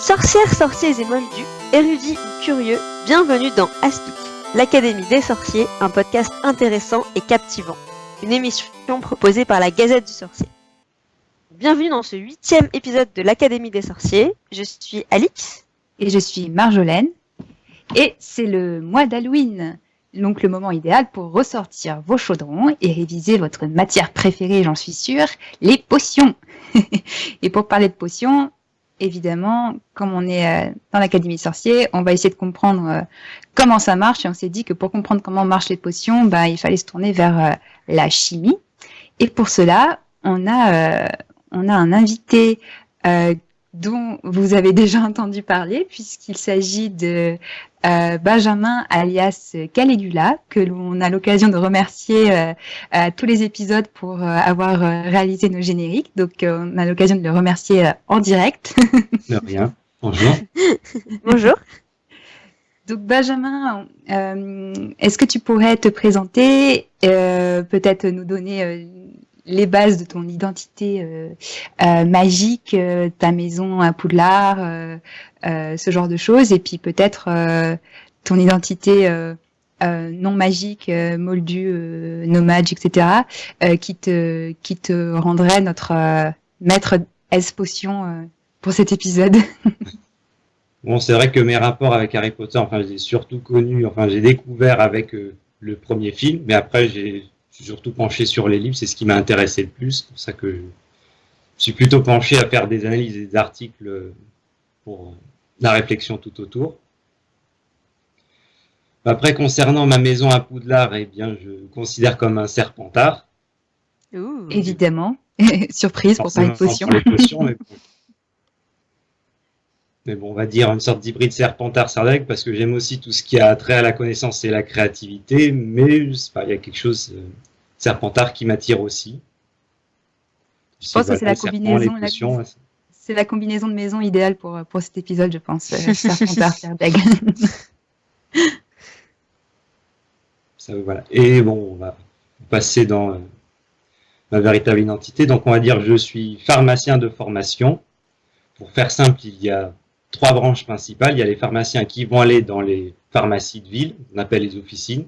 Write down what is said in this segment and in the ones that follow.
Sorcières, sorciers et moldus, érudits ou curieux, bienvenue dans Aspic, l'Académie des sorciers, un podcast intéressant et captivant. Une émission proposée par la Gazette du Sorcier. Bienvenue dans ce 8e épisode de l'Académie des sorciers. Je suis Alix. Et je suis Marjolaine. Et c'est le mois d'Halloween. Donc le moment idéal pour ressortir vos chaudrons et réviser votre matière préférée, j'en suis sûre, les potions. Et pour parler de potions, évidemment, comme on est dans l'Académie des sorciers, on va essayer de comprendre comment ça marche. Et on s'est dit que pour comprendre comment marchent les potions, il fallait se tourner vers la chimie. Et pour cela, on a un invité dont vous avez déjà entendu parler, puisqu'il s'agit de Benjamin alias Caligula, que l'on a l'occasion de remercier à tous les épisodes pour avoir réalisé nos génériques. Donc, on a l'occasion de le remercier en direct. De rien. Bonjour. Bonjour. Donc, Benjamin, est-ce que tu pourrais te présenter, peut-être nous donner les bases de ton identité magique, ta maison à Poudlard, ce genre de choses, et puis peut-être ton identité non magique, moldu, nomade, etc., qui te rendrait notre maître S-Potion pour cet épisode. Bon, c'est vrai que mes rapports avec Harry Potter, je les ai surtout connus, j'ai découvert avec le premier film, mais après j'ai surtout penché sur les livres, c'est ce qui m'a intéressé le plus. C'est pour ça que je suis plutôt penché à faire des analyses et des articles pour la réflexion tout autour. Après, concernant ma maison à Poudlard, je considère comme un serpentard. Ouh. Évidemment. Surprise pour parler de potions. Mais bon, on va dire une sorte d'hybride serpentard-sardaigle, parce que j'aime aussi tout ce qui a trait à la connaissance et la créativité, mais il y a quelque chose serpentard qui m'attire aussi. Je pense que c'est la combinaison. C'est la combinaison de maison idéale pour cet épisode, je pense. Serpentard-sardaigle. Voilà. Et bon, on va passer dans ma véritable identité. Donc, on va dire je suis pharmacien de formation. Pour faire simple, il y a 3 branches principales. Il y a les pharmaciens qui vont aller dans les pharmacies de ville, on appelle les officines.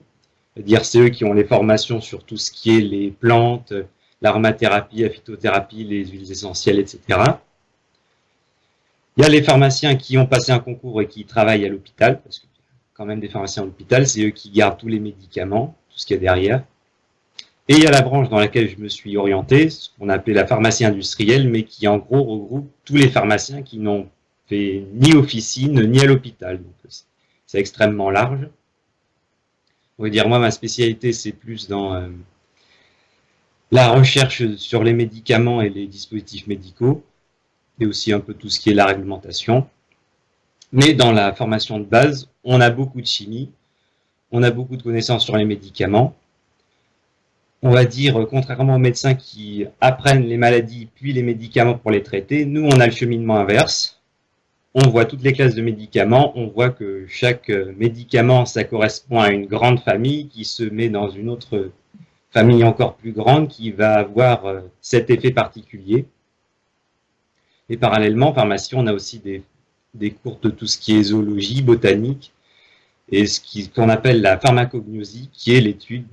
C'est-à-dire c'est eux qui ont les formations sur tout ce qui est les plantes, l'aromathérapie, la phytothérapie, les huiles essentielles, etc. Il y a les pharmaciens qui ont passé un concours et qui travaillent à l'hôpital, parce que quand même des pharmaciens à l'hôpital, c'est eux qui gardent tous les médicaments, tout ce qu'il y a derrière. Et il y a la branche dans laquelle je me suis orienté, ce qu'on appelait la pharmacie industrielle, mais qui en gros regroupe tous les pharmaciens qui n'ont fait ni officine ni à l'hôpital. Donc c'est extrêmement large. On va dire, moi, ma spécialité, c'est plus dans la recherche sur les médicaments et les dispositifs médicaux, et aussi un peu tout ce qui est la réglementation. Mais dans la formation de base, on a beaucoup de chimie, on a beaucoup de connaissances sur les médicaments. On va dire, contrairement aux médecins qui apprennent les maladies puis les médicaments pour les traiter, nous, on a le cheminement inverse. On voit toutes les classes de médicaments, on voit que chaque médicament, ça correspond à une grande famille qui se met dans une autre famille encore plus grande qui va avoir cet effet particulier. Et parallèlement, en pharmacie, on a aussi des cours de tout ce qui est zoologie, botanique, et ce qu'on appelle la pharmacognosie, qui est l'étude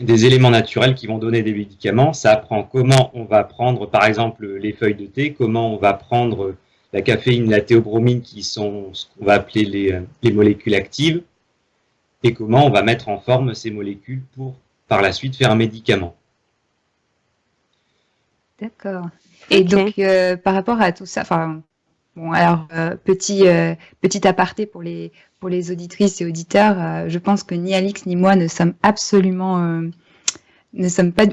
des éléments naturels qui vont donner des médicaments. Ça apprend comment on va prendre, par exemple, les feuilles de thé, comment on va prendre la caféine, la théobromine, qui sont ce qu'on va appeler les molécules actives, et comment on va mettre en forme ces molécules pour, par la suite, faire un médicament. D'accord. Et donc, par rapport à tout ça, petit aparté pour les auditrices et auditeurs, je pense que ni Alix ni moi ne sommes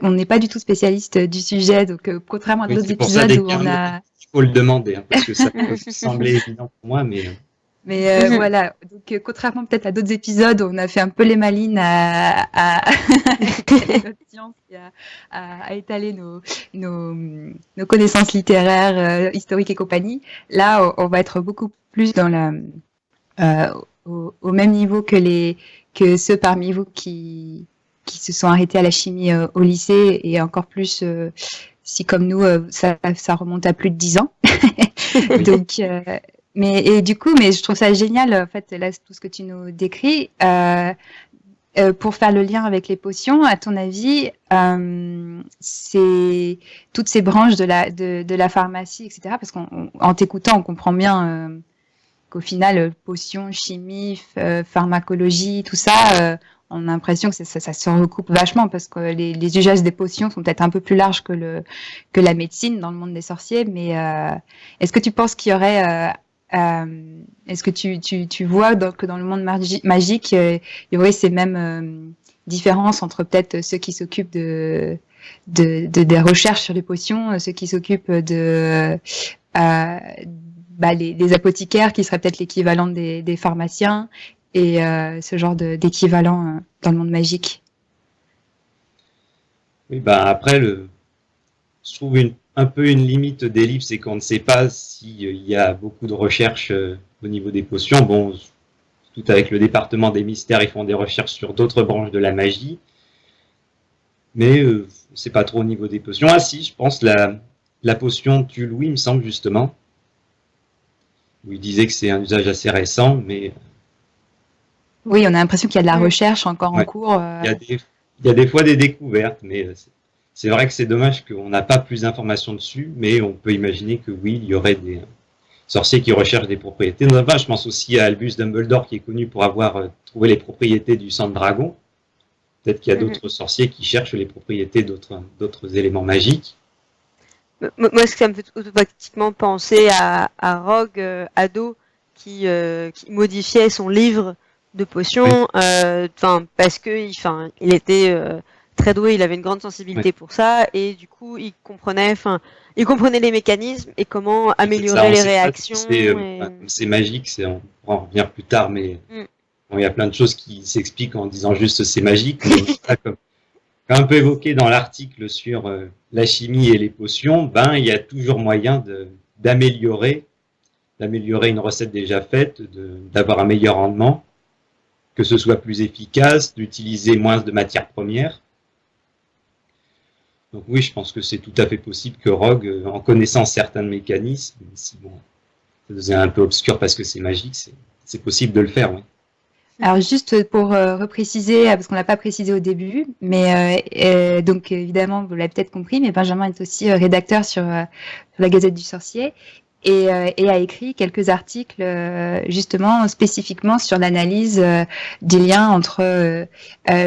on n'est pas du tout spécialistes du sujet, donc contrairement à d'autres épisodes où on a... Il faut le demander, parce que ça peut sembler évident pour moi, mais... Mais voilà, donc contrairement peut-être à d'autres épisodes, on a fait un peu les malines à notre science et à étaler nos connaissances littéraires, historiques et compagnie. Là, on va être beaucoup plus dans au même niveau que ceux parmi vous qui se sont arrêtés à la chimie au lycée, et encore plus si comme nous ça remonte à plus de 10 ans. Oui. Donc, et du coup, mais je trouve ça génial, en fait, là, tout ce que tu nous décris. Pour faire le lien avec les potions, à ton avis, c'est toutes ces branches de la pharmacie, etc. Parce qu'en t'écoutant, on comprend bien qu'au final, potions, chimie, pharmacologie, tout ça, on a l'impression que ça se recoupe vachement parce que les usages des potions sont peut-être un peu plus larges que la médecine dans le monde des sorciers. Mais est-ce que tu penses qu'il y aurait est-ce que tu vois que dans le monde magique, il y aurait ces mêmes différences entre peut-être ceux qui s'occupent des recherches sur les potions, ceux qui s'occupent les apothicaires qui seraient peut-être l'équivalent des pharmaciens et ce genre d'équivalent dans le monde magique. Oui, bah après, je trouve un peu une limite des livres, c'est qu'on ne sait pas s'il y a beaucoup de recherches au niveau des potions. Bon, tout avec le département des mystères, ils font des recherches sur d'autres branches de la magie. Mais on ne sait pas trop au niveau des potions. Ah si, je pense la potion tue Louis, il me semble justement. Où il disait que c'est un usage assez récent, mais Oui, on a l'impression qu'il y a de la recherche encore en ouais, cours. il y a des fois des découvertes, mais c'est vrai que c'est dommage qu'on n'a pas plus d'informations dessus, mais on peut imaginer que oui, il y aurait des sorciers qui recherchent des propriétés. Enfin, je pense aussi à Albus Dumbledore qui est connu pour avoir trouvé les propriétés du sang de dragon. Peut-être qu'il y a d'autres sorciers qui cherchent les propriétés d'autres éléments magiques. Moi, ça me fait automatiquement penser à Rogue, ado, qui modifiait son livre de potions, parce que il était très doué, il avait une grande sensibilité pour ça, et du coup, il comprenait les mécanismes et comment améliorer les réactions. C'est magique, on pourra en revenir plus tard, mais bon, il y a plein de choses qui s'expliquent en disant juste c'est magique. Mais comme un peu évoqué dans l'article sur la chimie et les potions, il y a toujours moyen d'améliorer une recette déjà faite, d'avoir un meilleur rendement, que ce soit plus efficace, d'utiliser moins de matières premières. Donc oui, je pense que c'est tout à fait possible que Rogue, en connaissant certains mécanismes, si bon, ça devient un peu obscur parce que c'est magique, c'est possible de le faire, oui. Alors juste pour repréciser, parce qu'on l'a pas précisé au début, mais donc évidemment vous l'avez peut-être compris, mais Benjamin est aussi rédacteur sur la Gazette du Sorcier et a écrit quelques articles justement spécifiquement sur l'analyse des liens entre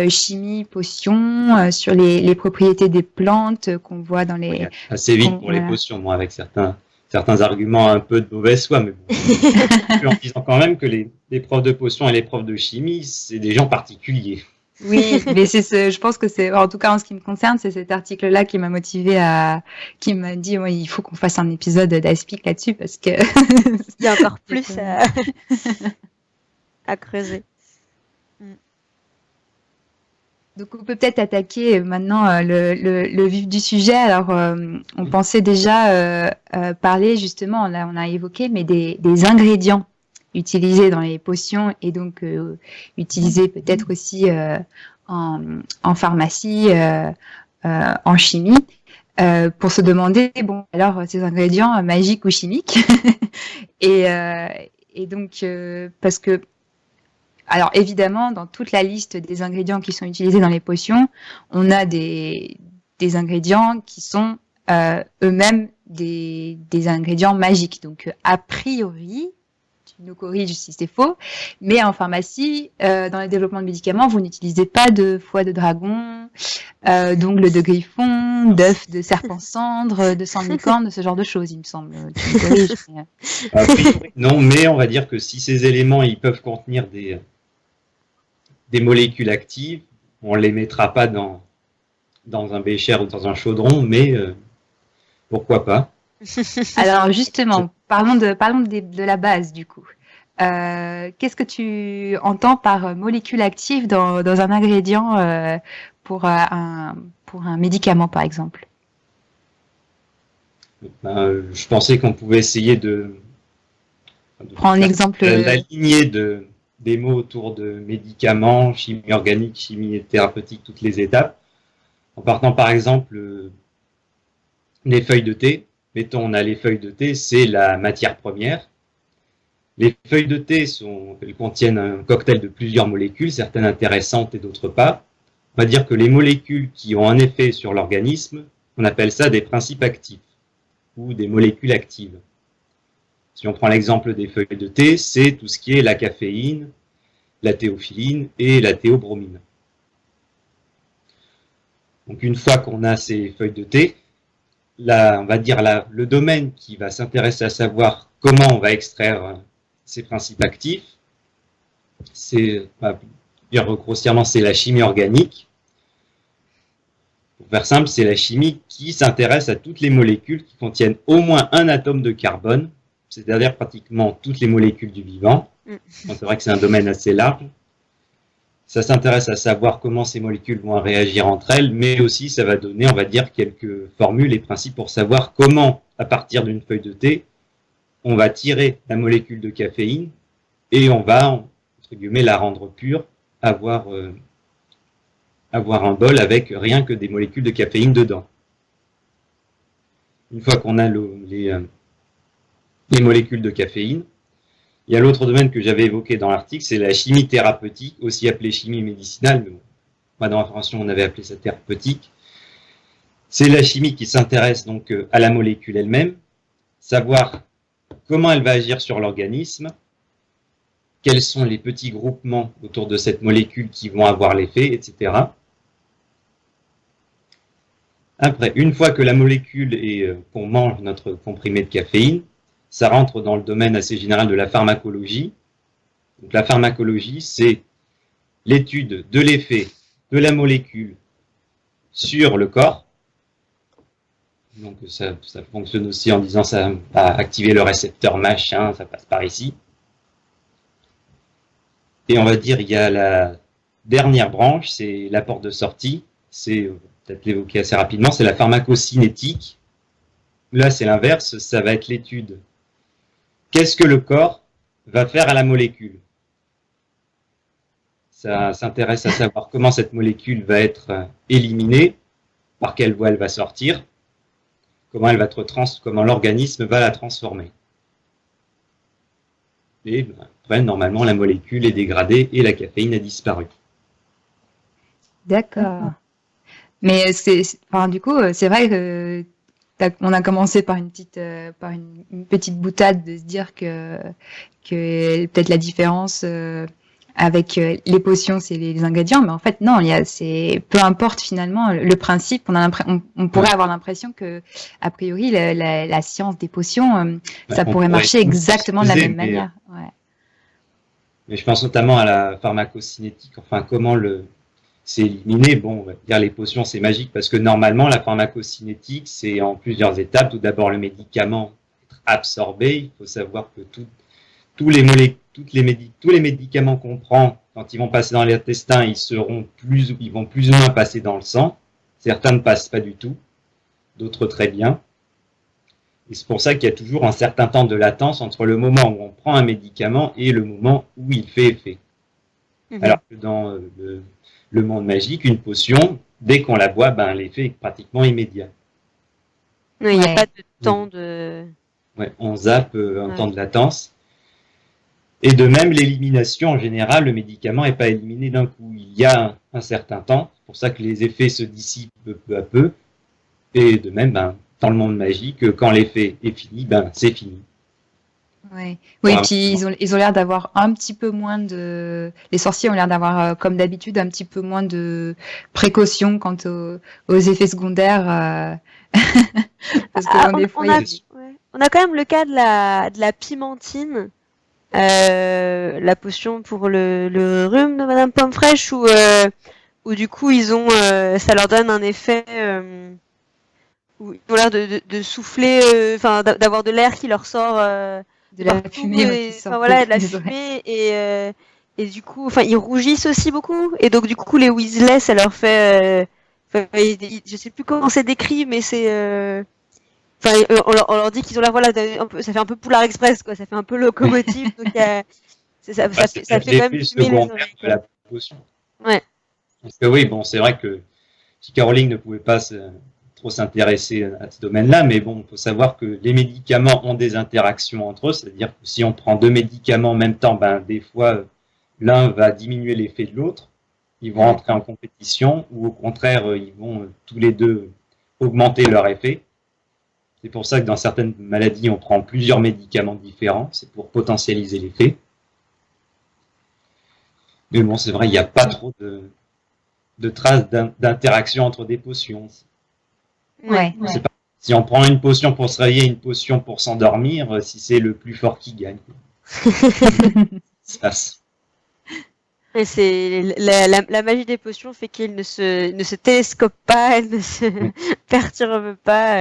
chimie, potions, sur les propriétés des plantes qu'on voit dans les... Oui, assez vite pour les potions, moi, avec certains arguments un peu de mauvaise foi, mais bon, en disant quand même que les profs de potions et les profs de chimie, c'est des gens particuliers. Oui, mais je pense que c'est, en tout cas en ce qui me concerne, c'est cet article-là qui m'a motivé qui m'a dit, ouais, il faut qu'on fasse un épisode d'Aspic là-dessus parce que il y a encore plus à creuser. Donc on peut peut-être attaquer maintenant le vif du sujet. Alors on pensait déjà parler justement, là on a évoqué, mais des ingrédients utilisés dans les potions et donc utilisés peut-être aussi en pharmacie, en chimie, pour se demander, bon alors ces ingrédients magiques ou chimiques et donc parce que alors évidemment, dans toute la liste des ingrédients qui sont utilisés dans les potions, on a des ingrédients qui sont eux-mêmes des ingrédients magiques. Donc a priori, tu nous corriges si c'est faux, mais en pharmacie, dans le développement de médicaments, vous n'utilisez pas de foie de dragon, d'ongles de griffon, d'œufs de serpent cendre, de sang de licorne, de ce genre de choses, il me semble. Tu me corriges. Mais... Non, mais on va dire que si ces éléments ils peuvent contenir des molécules actives, on ne les mettra pas dans un bécher ou dans un chaudron, mais pourquoi pas. Alors justement, parlons de la base du coup. Qu'est-ce que tu entends par molécule active dans un ingrédient pour un médicament par exemple? Je pensais qu'on pouvait essayer de prendre un exemple. La lignée des mots autour de médicaments, chimie organique, chimie thérapeutique, toutes les étapes. En partant par exemple les feuilles de thé. mettons, on a les feuilles de thé, c'est la matière première. Les feuilles de thé elles contiennent un cocktail de plusieurs molécules, certaines intéressantes et d'autres pas. On va dire que les molécules qui ont un effet sur l'organisme, on appelle ça des principes actifs ou des molécules actives. Si on prend l'exemple des feuilles de thé, c'est tout ce qui est la caféine, la théophyline et la théobromine. Donc une fois qu'on a ces feuilles de thé, on va dire le domaine qui va s'intéresser à savoir comment on va extraire ces principes actifs, grossièrement, c'est la chimie organique. Pour faire simple, c'est la chimie qui s'intéresse à toutes les molécules qui contiennent au moins un atome de carbone, c'est-à-dire pratiquement toutes les molécules du vivant. C'est vrai que c'est un domaine assez large. Ça s'intéresse à savoir comment ces molécules vont réagir entre elles, mais aussi ça va donner, on va dire, quelques formules et principes pour savoir comment, à partir d'une feuille de thé, on va tirer la molécule de caféine et on va, entre guillemets, la rendre pure, avoir un bol avec rien que des molécules de caféine dedans. Une fois qu'on a les molécules de caféine, il y a l'autre domaine que j'avais évoqué dans l'article, c'est la chimie thérapeutique, aussi appelée chimie médicinale, mais bon, moi dans la formation on avait appelé ça thérapeutique. C'est la chimie qui s'intéresse donc à la molécule elle-même, savoir comment elle va agir sur l'organisme, quels sont les petits groupements autour de cette molécule qui vont avoir l'effet, etc. Après, une fois que la molécule est, qu'on mange notre comprimé de caféine, ça rentre dans le domaine assez général de la pharmacologie. Donc la pharmacologie, c'est l'étude de l'effet de la molécule sur le corps. Donc ça fonctionne aussi en disant ça va activer le récepteur machin, ça passe par ici. Et on va dire, il y a la dernière branche, c'est la porte de sortie, c'est peut-être l'évoquer assez rapidement, c'est la pharmacocinétique. Là, c'est l'inverse, ça va être l'étude. Qu'est-ce que le corps va faire à la molécule? Ça s'intéresse à savoir comment cette molécule va être éliminée, par quelle voie elle va sortir, comment l'organisme va la transformer. Et après, normalement, la molécule est dégradée et la caféine a disparu. D'accord. Mais du coup, c'est vrai que on a commencé par une petite boutade de se dire que peut-être la différence avec les potions, c'est les ingrédients, mais en fait non, peu importe finalement le principe. On pourrait avoir l'impression que a priori la science des potions, ça pourrait marcher exactement de la même manière. Ouais. Mais je pense notamment à la pharmacocinétique, enfin comment c'est éliminé. Bon, on va dire les potions, c'est magique parce que normalement, la pharmacocinétique, c'est en plusieurs étapes. Tout d'abord, le médicament être absorbé. Il faut savoir que tous les médicaments qu'on prend, quand ils vont passer dans l'intestin, ils vont plus ou moins passer dans le sang. Certains ne passent pas du tout, d'autres très bien. Et c'est pour ça qu'il y a toujours un certain temps de latence entre le moment où on prend un médicament et le moment où il fait effet. Alors que dans le monde magique, une potion, dès qu'on la boit, l'effet est pratiquement immédiat. Il n'y a pas de temps de... Ouais, on zappe un temps de latence. Et de même, l'élimination, en général, le médicament n'est pas éliminé d'un coup. Il y a un certain temps. C'est pour ça que les effets se dissipent peu à peu. Et de même, dans le monde magique, quand l'effet est fini, c'est fini. Oui, puis ils ont l'air d'avoir un petit peu moins de... Les sorciers ont l'air d'avoir, comme d'habitude, un petit peu moins de précautions quant aux effets secondaires. Parce que des fois, on a quand même le cas de la pimentine, la potion pour le rhume de Madame Pomme Fraîche, où du coup ça leur donne un effet... où ils ont l'air de souffler, d'avoir de l'air qui leur sort... de la fumée, de la fumée et du coup, ils rougissent aussi beaucoup et donc du coup les Weasley, ça leur fait, je sais plus comment c'est décrit, mais c'est, on leur dit qu'ils ont l'air ça fait un peu Poulard Express quoi, ça fait un peu locomotive, donc ça fait même fumer les oreilles. De la potion. Ouais. Parce que oui, bon, c'est vrai que si Caroline ne pouvait pas trop s'intéresser à ce domaine-là, mais bon, il faut savoir que les médicaments ont des interactions entre eux, c'est-à-dire que si on prend 2 médicaments en même temps, des fois, l'un va diminuer l'effet de l'autre, ils vont entrer en compétition, ou au contraire, ils vont tous les deux augmenter leur effet. C'est pour ça que dans certaines maladies, on prend plusieurs médicaments différents, c'est pour potentialiser l'effet. Mais bon, c'est vrai, il n'y a pas trop de traces d'interaction entre des potions. Ouais. Pas, si on prend une potion pour se réveiller, une potion pour s'endormir, si c'est le plus fort qui gagne. Ça se passe. Et c'est la magie des potions fait qu'ils ne se télescopent pas, elles ne se perturbent pas.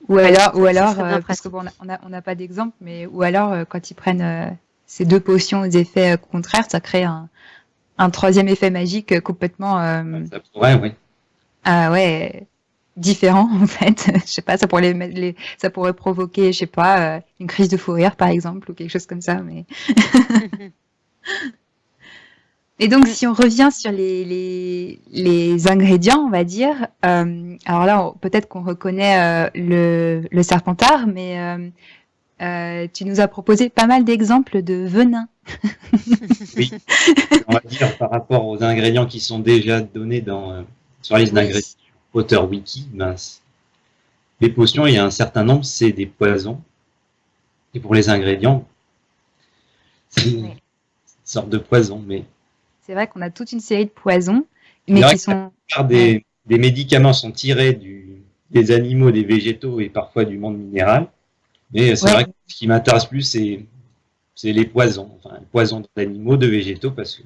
Ou alors, serait bien parce que bon, on n'a pas d'exemple, mais ou alors quand ils prennent ces 2 potions aux effets contraires, ça crée un troisième effet magique complètement. Ça pourrait, oui. Ouais, différent en fait. Je sais pas, ça pourrait provoquer, je sais pas, une crise de fou rire par exemple ou quelque chose comme ça. Mais et donc si on revient sur les ingrédients, on va dire. Alors là, peut-être qu'on reconnaît le serpentard, mais tu nous as proposé pas mal d'exemples de venin. Oui, on va dire par rapport aux ingrédients qui sont déjà donnés sur la liste d'ingrédients Potter Wiki, les potions, il y a un certain nombre, c'est des poisons. Et pour les ingrédients, c'est une sorte de poison. Mais c'est vrai qu'on a toute une série de poisons, mais qui sont... Des médicaments sont tirés des animaux, des végétaux et parfois du monde minéral. Mais c'est vrai que ce qui m'intéresse plus, c'est les poisons. Enfin, les poisons d'animaux, de végétaux, parce que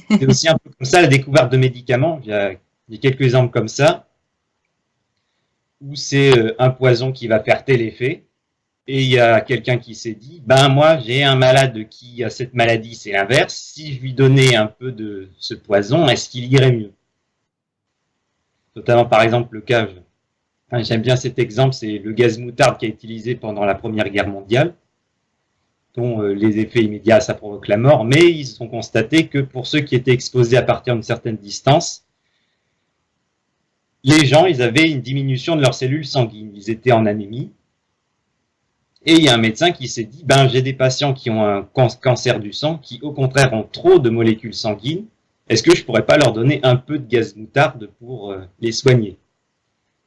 c'est aussi un peu comme ça la découverte de médicaments. Il y a quelques exemples comme ça, où c'est un poison qui va faire tel effet, et il y a quelqu'un qui s'est dit, moi j'ai un malade qui a cette maladie, c'est l'inverse, si je lui donnais un peu de ce poison, est-ce qu'il irait mieux? Notamment par exemple le cas, j'aime bien cet exemple, c'est le gaz moutarde qui a été utilisé pendant la Première Guerre mondiale, dont les effets immédiats, ça provoque la mort, mais ils ont constaté que pour ceux qui étaient exposés à partir d'une certaine distance, les gens, ils avaient une diminution de leurs cellules sanguines, ils étaient en anémie, et il y a un médecin qui s'est dit, j'ai des patients qui ont un cancer du sang, qui au contraire ont trop de molécules sanguines, est-ce que je pourrais pas leur donner un peu de gaz moutarde pour les soigner?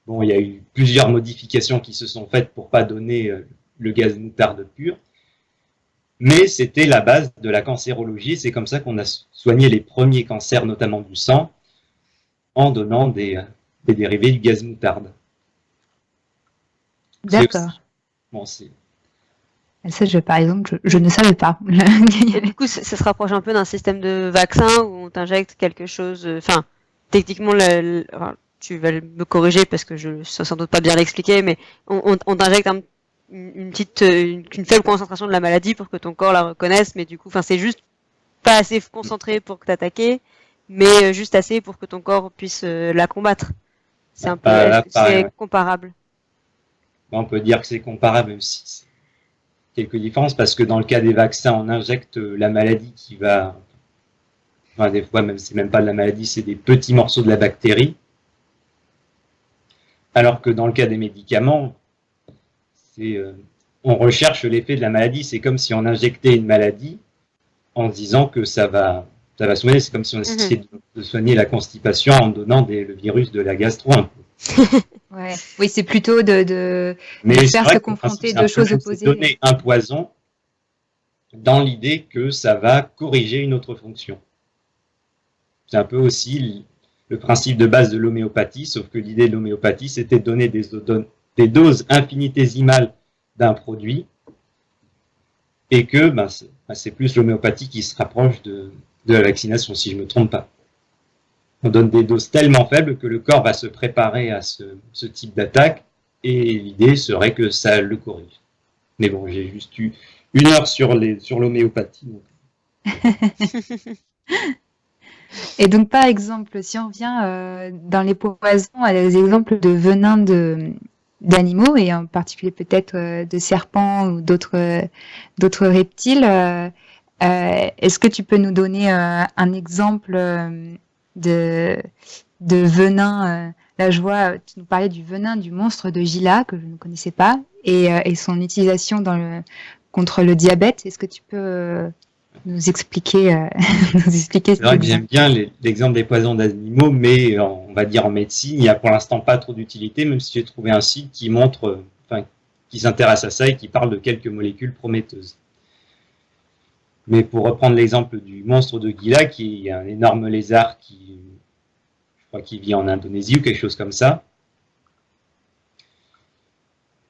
Bon, il y a eu plusieurs modifications qui se sont faites pour pas donner le gaz moutarde pur, mais c'était la base de la cancérologie. C'est comme ça qu'on a soigné les premiers cancers, notamment du sang, en donnant des dérivés du gaz moutarde. D'accord. Bon, c'est... Ça, par exemple, je ne savais pas. Et du coup, ça se rapproche un peu d'un système de vaccin où on t'injecte quelque chose. Enfin, techniquement, tu vas me corriger parce que je ne sais sans doute pas bien l'expliquer, mais on t'injecte une faible concentration de la maladie pour que ton corps la reconnaisse, mais du coup, c'est juste pas assez concentré pour t'attaquer, mais juste assez pour que ton corps puisse la combattre. C'est un peu comparable. On peut dire que c'est comparable, même si c'est quelques différences, parce que dans le cas des vaccins, on injecte la maladie qui va... des fois, même c'est même pas de la maladie, c'est des petits morceaux de la bactérie. Alors que dans le cas des médicaments, on recherche l'effet de la maladie. C'est comme si on injectait une maladie en disant que ça va soigner. C'est comme si on essayait de soigner la constipation en donnant le virus de la gastro un peu. Ouais. Oui, c'est plutôt de faire se confronter deux choses opposées. Donner un poison dans l'idée que ça va corriger une autre fonction. C'est un peu aussi le principe de base de l'homéopathie, sauf que l'idée de l'homéopathie, c'était de donner des doses infinitésimales d'un produit, et que c'est plus l'homéopathie qui se rapproche de la vaccination, si je ne me trompe pas. On donne des doses tellement faibles que le corps va se préparer à ce type d'attaque, et l'idée serait que ça le corrige. Mais bon, j'ai juste eu 1 heure sur l'homéopathie. Et donc, par exemple, si on vient dans les poisons à des exemples de venin d'animaux, et en particulier peut-être de serpents ou d'autres reptiles, est-ce que tu peux nous donner un exemple de venin. Là, je vois, tu nous parlais du venin du monstre de Gila, que je ne connaissais pas, et son utilisation contre le diabète. Est-ce que tu peux nous expliquer, C'est vrai que j'aime bien l'exemple des poisons d'animaux, mais on va dire en médecine, il n'y a pour l'instant pas trop d'utilité, même si j'ai trouvé un site qui montre, qui s'intéresse à ça et qui parle de quelques molécules prometteuses. Mais pour reprendre l'exemple du monstre de Gila, qui est un énorme lézard qui vit en Indonésie ou quelque chose comme ça,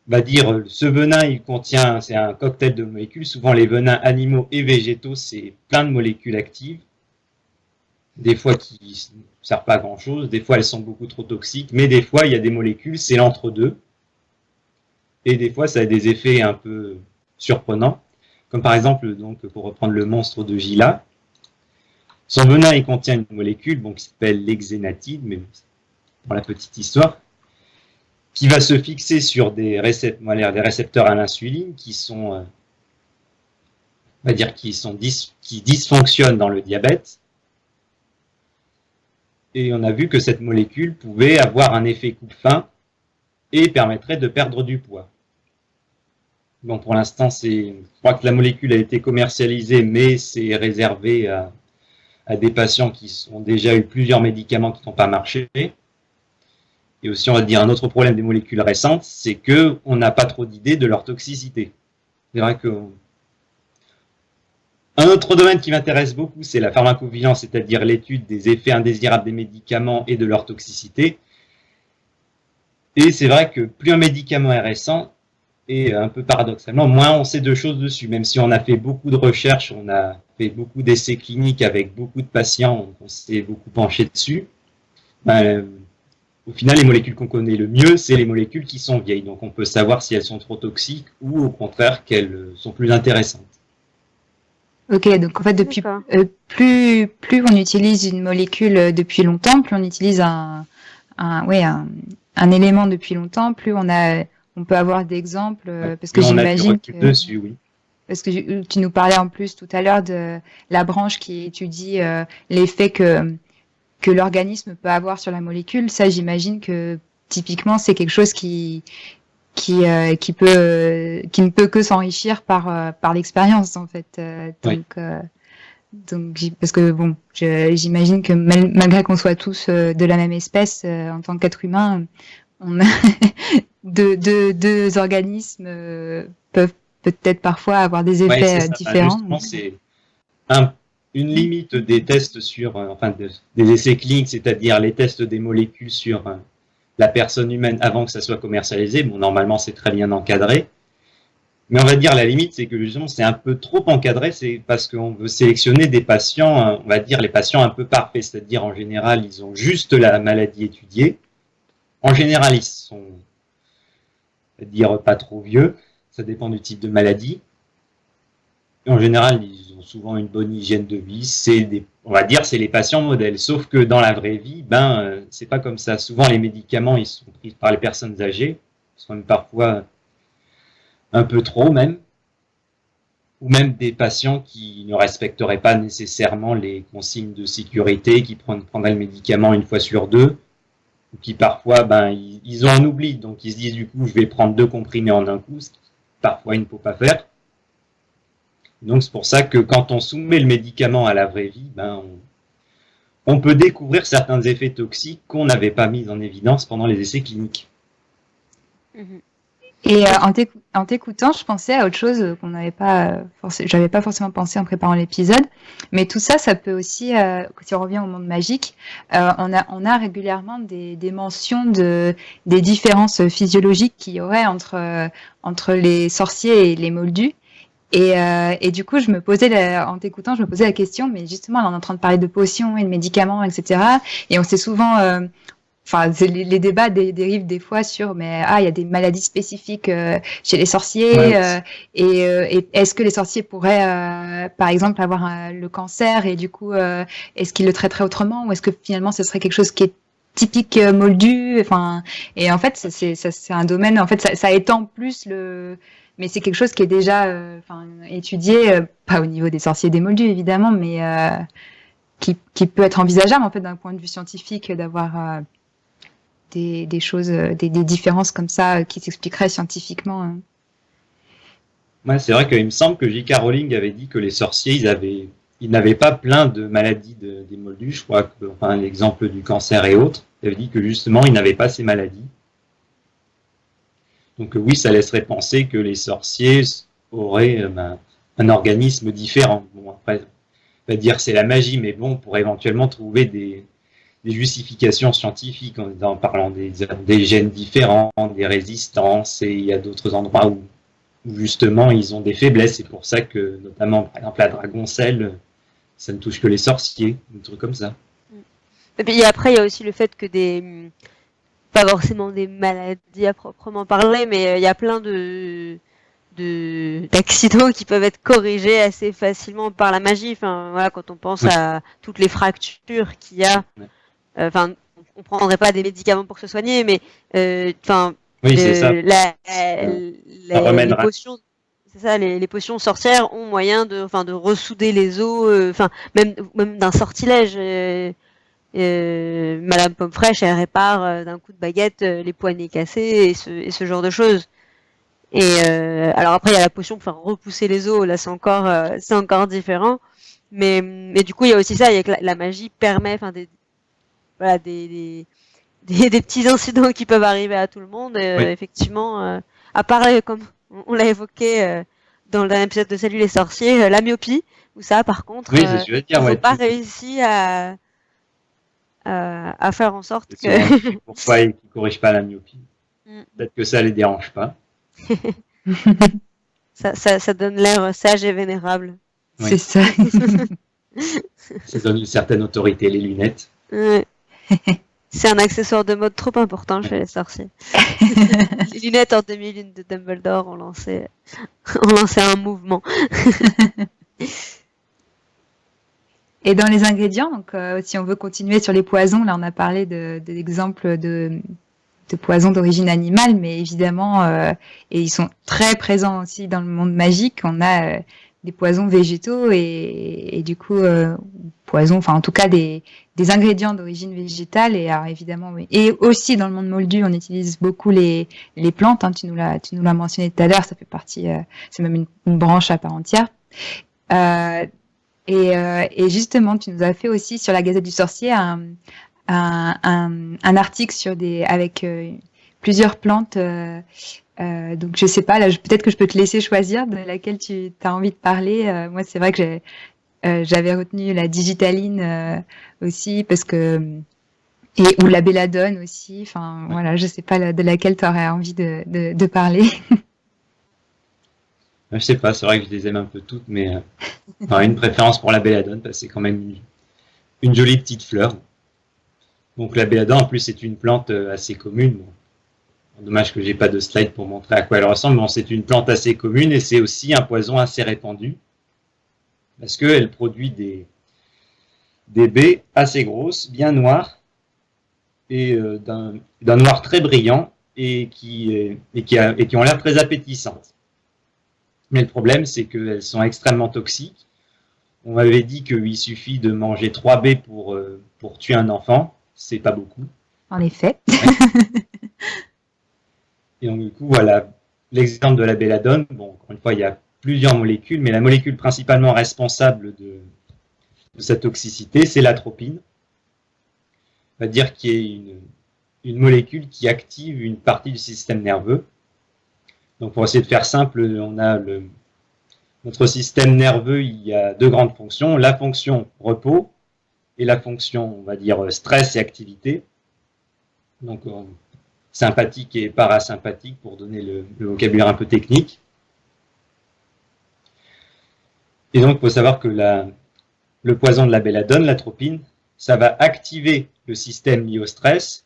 va dire ce venin, c'est un cocktail de molécules. Souvent les venins animaux et végétaux, c'est plein de molécules actives. Des fois qui ne servent pas à grand chose, des fois elles sont beaucoup trop toxiques, mais des fois il y a des molécules, c'est l'entre-deux. Et des fois ça a des effets un peu surprenants. Comme par exemple, donc, pour reprendre le monstre de Gila, son venin il contient une molécule qui s'appelle l'exénatide, mais pour la petite histoire, qui va se fixer sur des récepteurs à l'insuline qui dysfonctionnent dans le diabète. Et on a vu que cette molécule pouvait avoir un effet coupe-faim et permettrait de perdre du poids. Bon, pour l'instant, je crois que la molécule a été commercialisée, mais c'est réservé à des patients qui ont déjà eu plusieurs médicaments qui n'ont pas marché. Et aussi, on va dire, un autre problème des molécules récentes, c'est qu'on n'a pas trop d'idées de leur toxicité. C'est vrai que un autre domaine qui m'intéresse beaucoup, c'est la pharmacovigilance, c'est-à-dire l'étude des effets indésirables des médicaments et de leur toxicité. Et c'est vrai que plus un médicament est récent, et un peu paradoxalement, moins on sait de choses dessus. Même si on a fait beaucoup de recherches, on a fait beaucoup d'essais cliniques avec beaucoup de patients, on s'est beaucoup penché dessus. Au final, les molécules qu'on connaît le mieux, c'est les molécules qui sont vieilles. Donc on peut savoir si elles sont trop toxiques ou au contraire qu'elles sont plus intéressantes. Ok, donc en fait, plus on utilise une molécule depuis longtemps, plus on utilise un élément depuis longtemps, plus on peut avoir d'exemples, parce que j'imagine que dessus, oui. Parce que tu nous parlais en plus tout à l'heure de la branche qui étudie l'effet que l'organisme peut avoir sur la molécule. Ça, j'imagine que typiquement c'est quelque chose qui ne peut que s'enrichir par l'expérience en fait. Donc parce que bon, j'imagine que malgré qu'on soit tous de la même espèce en tant qu'être humain, on a deux organismes peuvent peut-être parfois avoir des effets différents. Justement, c'est une limite des tests des essais cliniques, c'est-à-dire les tests des molécules sur la personne humaine avant que ça soit commercialisé. Bon, normalement, c'est très bien encadré. Mais on va dire la limite, c'est que justement, c'est un peu trop encadré, c'est parce qu'on veut sélectionner des patients, on va dire les patients un peu parfaits, c'est-à-dire en général, ils ont juste la maladie étudiée. En général, ils sont, on va dire, pas trop vieux, ça dépend du type de maladie. Et en général, ils ont souvent une bonne hygiène de vie, on va dire, c'est les patients modèles. Sauf que dans la vraie vie, c'est pas comme ça. Souvent, les médicaments, ils sont pris par les personnes âgées, ils sont même parfois un peu trop même, ou même des patients qui ne respecteraient pas nécessairement les consignes de sécurité, qui prendraient le médicament une fois sur deux, ou qui parfois, ils ont un oubli, donc ils se disent du coup, je vais prendre 2 comprimés en un coup, ce qui parfois il ne faut pas faire. Donc c'est pour ça que quand on soumet le médicament à la vraie vie, on peut découvrir certains effets toxiques qu'on n'avait pas mis en évidence pendant les essais cliniques. Et en t'écoutant, je pensais à autre chose qu'on j'avais pas forcément pensé en préparant l'épisode, mais tout ça, ça peut aussi, si on revient au monde magique, on a régulièrement des mentions des différences physiologiques qu'il y aurait entre les sorciers et les moldus. Et du coup, en t'écoutant, je me posais la question, mais justement, on est en train de parler de potions et de médicaments, etc. Et on s'est souvent les débats dérivent des fois sur il y a des maladies spécifiques chez les sorciers et est-ce que les sorciers pourraient par exemple avoir le cancer et du coup est-ce qu'ils le traiteraient autrement ou est-ce que finalement ce serait quelque chose qui est typique moldu et en fait c'est un domaine en fait ça étend plus mais c'est quelque chose qui est déjà étudié pas au niveau des sorciers et des moldus évidemment qui peut être envisageable en fait d'un point de vue scientifique d'avoir des choses, des différences comme ça qui s'expliqueraient scientifiquement. Ouais, c'est vrai qu'il me semble que J.K. Rowling avait dit que les sorciers, ils n'avaient pas plein de maladies des moldus. Je crois que, enfin, l'exemple du cancer et autres, il avait dit que justement, ils n'avaient pas ces maladies. Donc oui, ça laisserait penser que les sorciers auraient un organisme différent. Bon, après, on va dire c'est la magie, mais bon, pour éventuellement trouver des justifications scientifiques en parlant des gènes différents, des résistances, et il y a d'autres endroits où justement ils ont des faiblesses. C'est pour ça que, notamment, par exemple, la dragoncelle, ça ne touche que les sorciers, des trucs comme ça. Et puis après, il y a aussi le fait que pas forcément des maladies à proprement parler, mais il y a plein d'accidents qui peuvent être corrigés assez facilement par la magie. Enfin, voilà, quand on pense à toutes les fractures qu'il y a, enfin, on prendrait pas des médicaments pour se soigner, mais enfin, oui, c'est ça. Les potions, c'est ça, les potions sorcières ont moyen de ressouder les os, enfin, même d'un sortilège. Madame Pomme Fraîche, elle répare d'un coup de baguette les poignets cassés et ce genre de choses. Et alors après, il y a la potion pour faire repousser les os. Là, c'est encore différent. Mais du coup, il y a aussi ça, il y a que la magie permet, enfin, des petits incidents qui peuvent arriver à tout le monde. Effectivement, à part comme on l'a évoqué dans le dernier épisode de Salut les sorciers, la myopie, où ça, par contre, ils n'ont pas réussi à faire en sorte que... Pourquoi ils ne corrigent pas la myopie? Peut-être que ça les dérange pas. ça donne l'air sage et vénérable. Oui. C'est ça. Ça donne une certaine autorité, les lunettes. C'est un accessoire de mode trop important chez les sorciers. Les lunettes en 2001 de Dumbledore ont lancé un mouvement. Et dans les ingrédients, donc, si on veut continuer sur les poisons, là on a parlé d'exemples de poisons d'origine animale, mais évidemment, et ils sont très présents aussi dans le monde magique, on a des poisons végétaux et du coup, poisons, enfin en tout cas des ingrédients d'origine végétale, et alors évidemment, oui. Et aussi dans le monde moldu, on utilise beaucoup les plantes, hein, tu nous l'as mentionné tout à l'heure, ça fait partie, c'est même une branche à part entière. Et justement, tu nous as fait aussi sur la Gazette du Sorcier un article avec plusieurs plantes. Donc je sais pas, là peut-être que je peux te laisser choisir de laquelle tu as envie de parler. Moi, c'est vrai que j'avais retenu la digitaline aussi parce que ou la belladone aussi. Enfin voilà, je sais pas de laquelle tu aurais envie de parler. Je sais pas, c'est vrai que je les aime un peu toutes, mais j'aurais une préférence pour la belladone parce que c'est quand même une jolie petite fleur. Donc la belladone, en plus, c'est une plante assez commune. Bon, dommage que j'ai pas de slide pour montrer à quoi elle ressemble. Bon, c'est une plante assez commune et c'est aussi un poison assez répandu parce qu'elle produit des baies assez grosses, bien noires et d'un noir très brillant et qui ont l'air très appétissantes. Mais le problème, c'est qu'elles sont extrêmement toxiques. On m'avait dit qu'il suffit de manger 3 baies pour tuer un enfant. C'est pas beaucoup. En effet. Et donc, du coup, voilà l'exemple de la belladone. Bon, encore une fois, il y a plusieurs molécules, mais la molécule principalement responsable de sa toxicité, c'est l'atropine. On va dire qu'il y a une molécule qui active une partie du système nerveux. Donc, pour essayer de faire simple, on a notre système nerveux, il y a 2 grandes fonctions. La fonction repos et la fonction, on va dire, stress et activité. Donc, sympathique et parasympathique pour donner le vocabulaire un peu technique. Et donc, il faut savoir que le poison de la belladone, l'atropine, ça va activer le système lié au stress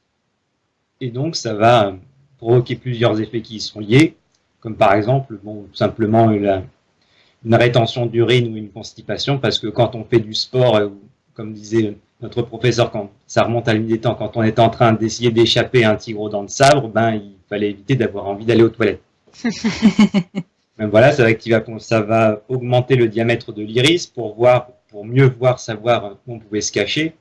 et donc ça va provoquer plusieurs effets qui y sont liés, comme par exemple, bon, simplement une rétention d'urine ou une constipation, parce que quand on fait du sport, comme disait notre professeur, quand ça remonte à la nuit des temps, quand on était en train d'essayer d'échapper à un tigre aux dents de sabre, il fallait éviter d'avoir envie d'aller aux toilettes. Même voilà, ça va augmenter le diamètre de l'iris pour voir pour mieux savoir où on pouvait se cacher.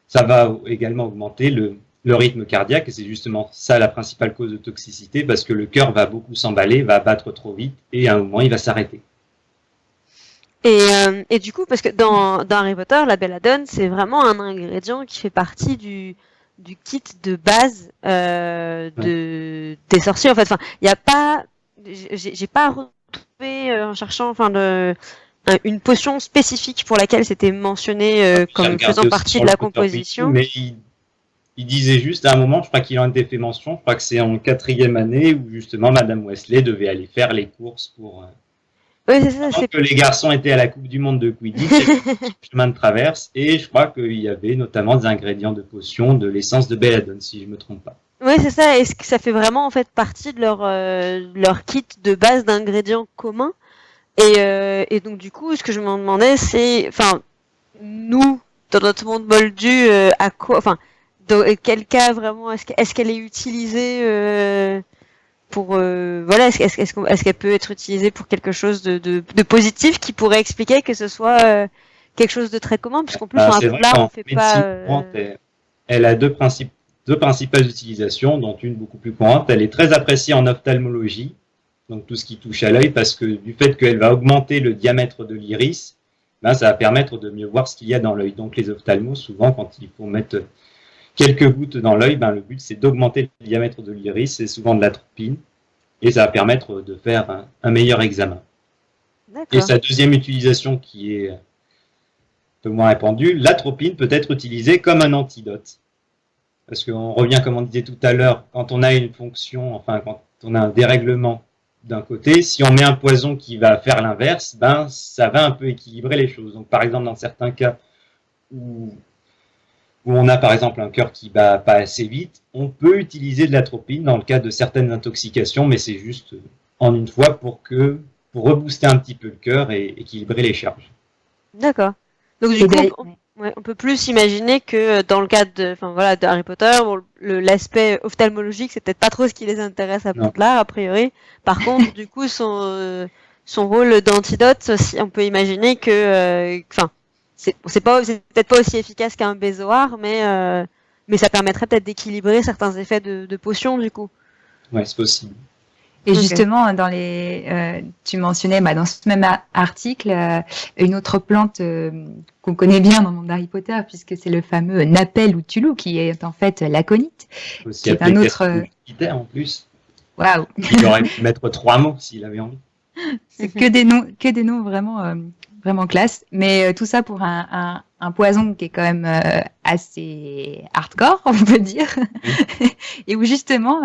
Ça va également augmenter le rythme cardiaque, et c'est justement ça la principale cause de toxicité, parce que le cœur va beaucoup s'emballer, va battre trop vite, et à un moment, il va s'arrêter. Et du coup, parce que dans Harry Potter, la belladone, c'est vraiment un ingrédient qui fait partie du kit de base des sorciers. En fait, enfin, il y a pas, j'ai pas retrouvé en cherchant, une potion spécifique pour laquelle c'était mentionné comme faisant partie de la composition. Mais il disait juste à un moment, je crois qu'il en a été fait mention, je crois que c'est en 4e année où justement Madame Weasley devait aller faire les courses pour. Oui, c'est ça. C'est que les garçons étaient à la Coupe du Monde de Quidditch, chemin de traverse, et je crois qu'il y avait notamment des ingrédients de potion, de l'essence de belladone, si je me trompe pas. Oui, c'est ça. Est-ce que ça fait vraiment en fait partie de leur kit de base d'ingrédients communs? Et donc du coup, ce que je me demandais, c'est, enfin, nous, dans notre monde moldu, à quoi, enfin, dans quel cas vraiment est-ce qu'elle est utilisée pour, voilà, est-ce qu'elle peut être utilisée pour quelque chose de positif qui pourrait expliquer que ce soit quelque chose de très commun, puisqu'en plus sur un poudlard on fait pas. Elle a deux principales utilisations, dont une beaucoup plus courante. Elle est très appréciée en ophtalmologie. Donc tout ce qui touche à l'œil, parce que du fait qu'elle va augmenter le diamètre de l'iris, ben, ça va permettre de mieux voir ce qu'il y a dans l'œil. Donc les ophtalmos, souvent, quand il faut mettre quelques gouttes dans l'œil, ben, le but c'est d'augmenter le diamètre de l'iris, c'est souvent de l'atropine, et ça va permettre de faire un meilleur examen. Et sa deuxième utilisation qui est un peu moins répandue, l'atropine peut être utilisée comme un antidote. Parce qu'on revient, comme on disait tout à l'heure, quand on a une fonction, enfin quand on a un dérèglement d'un côté, si on met un poison qui va faire l'inverse, ben ça va un peu équilibrer les choses. Donc par exemple dans certains cas où on a par exemple un cœur qui bat pas assez vite, on peut utiliser de l'atropine dans le cas de certaines intoxications, mais c'est juste en une fois pour rebooster un petit peu le cœur et équilibrer les charges. D'accord. Donc du coup, on peut plus imaginer que dans le cadre de Harry Potter, bon, l'aspect ophtalmologique, c'est peut-être pas trop ce qui les intéresse à Poudlard, a priori. Par contre, du coup, son rôle d'antidote, on peut imaginer que, c'est peut-être pas aussi efficace qu'un bézoard, mais ça permettrait peut-être d'équilibrer certains effets de potion, du coup. Ouais, c'est possible. Et justement, tu mentionnais dans ce même article une autre plante qu'on connaît bien dans le monde d'Harry Potter, puisque c'est le fameux Napel ou Tulou, qui est en fait l'aconite. Qui est un autre en plus. Waouh. Il aurait pu mettre 3 mots s'il avait envie. C'est que des noms vraiment classe. Mais tout ça pour un poison qui est quand même assez hardcore, on peut dire. Et où justement,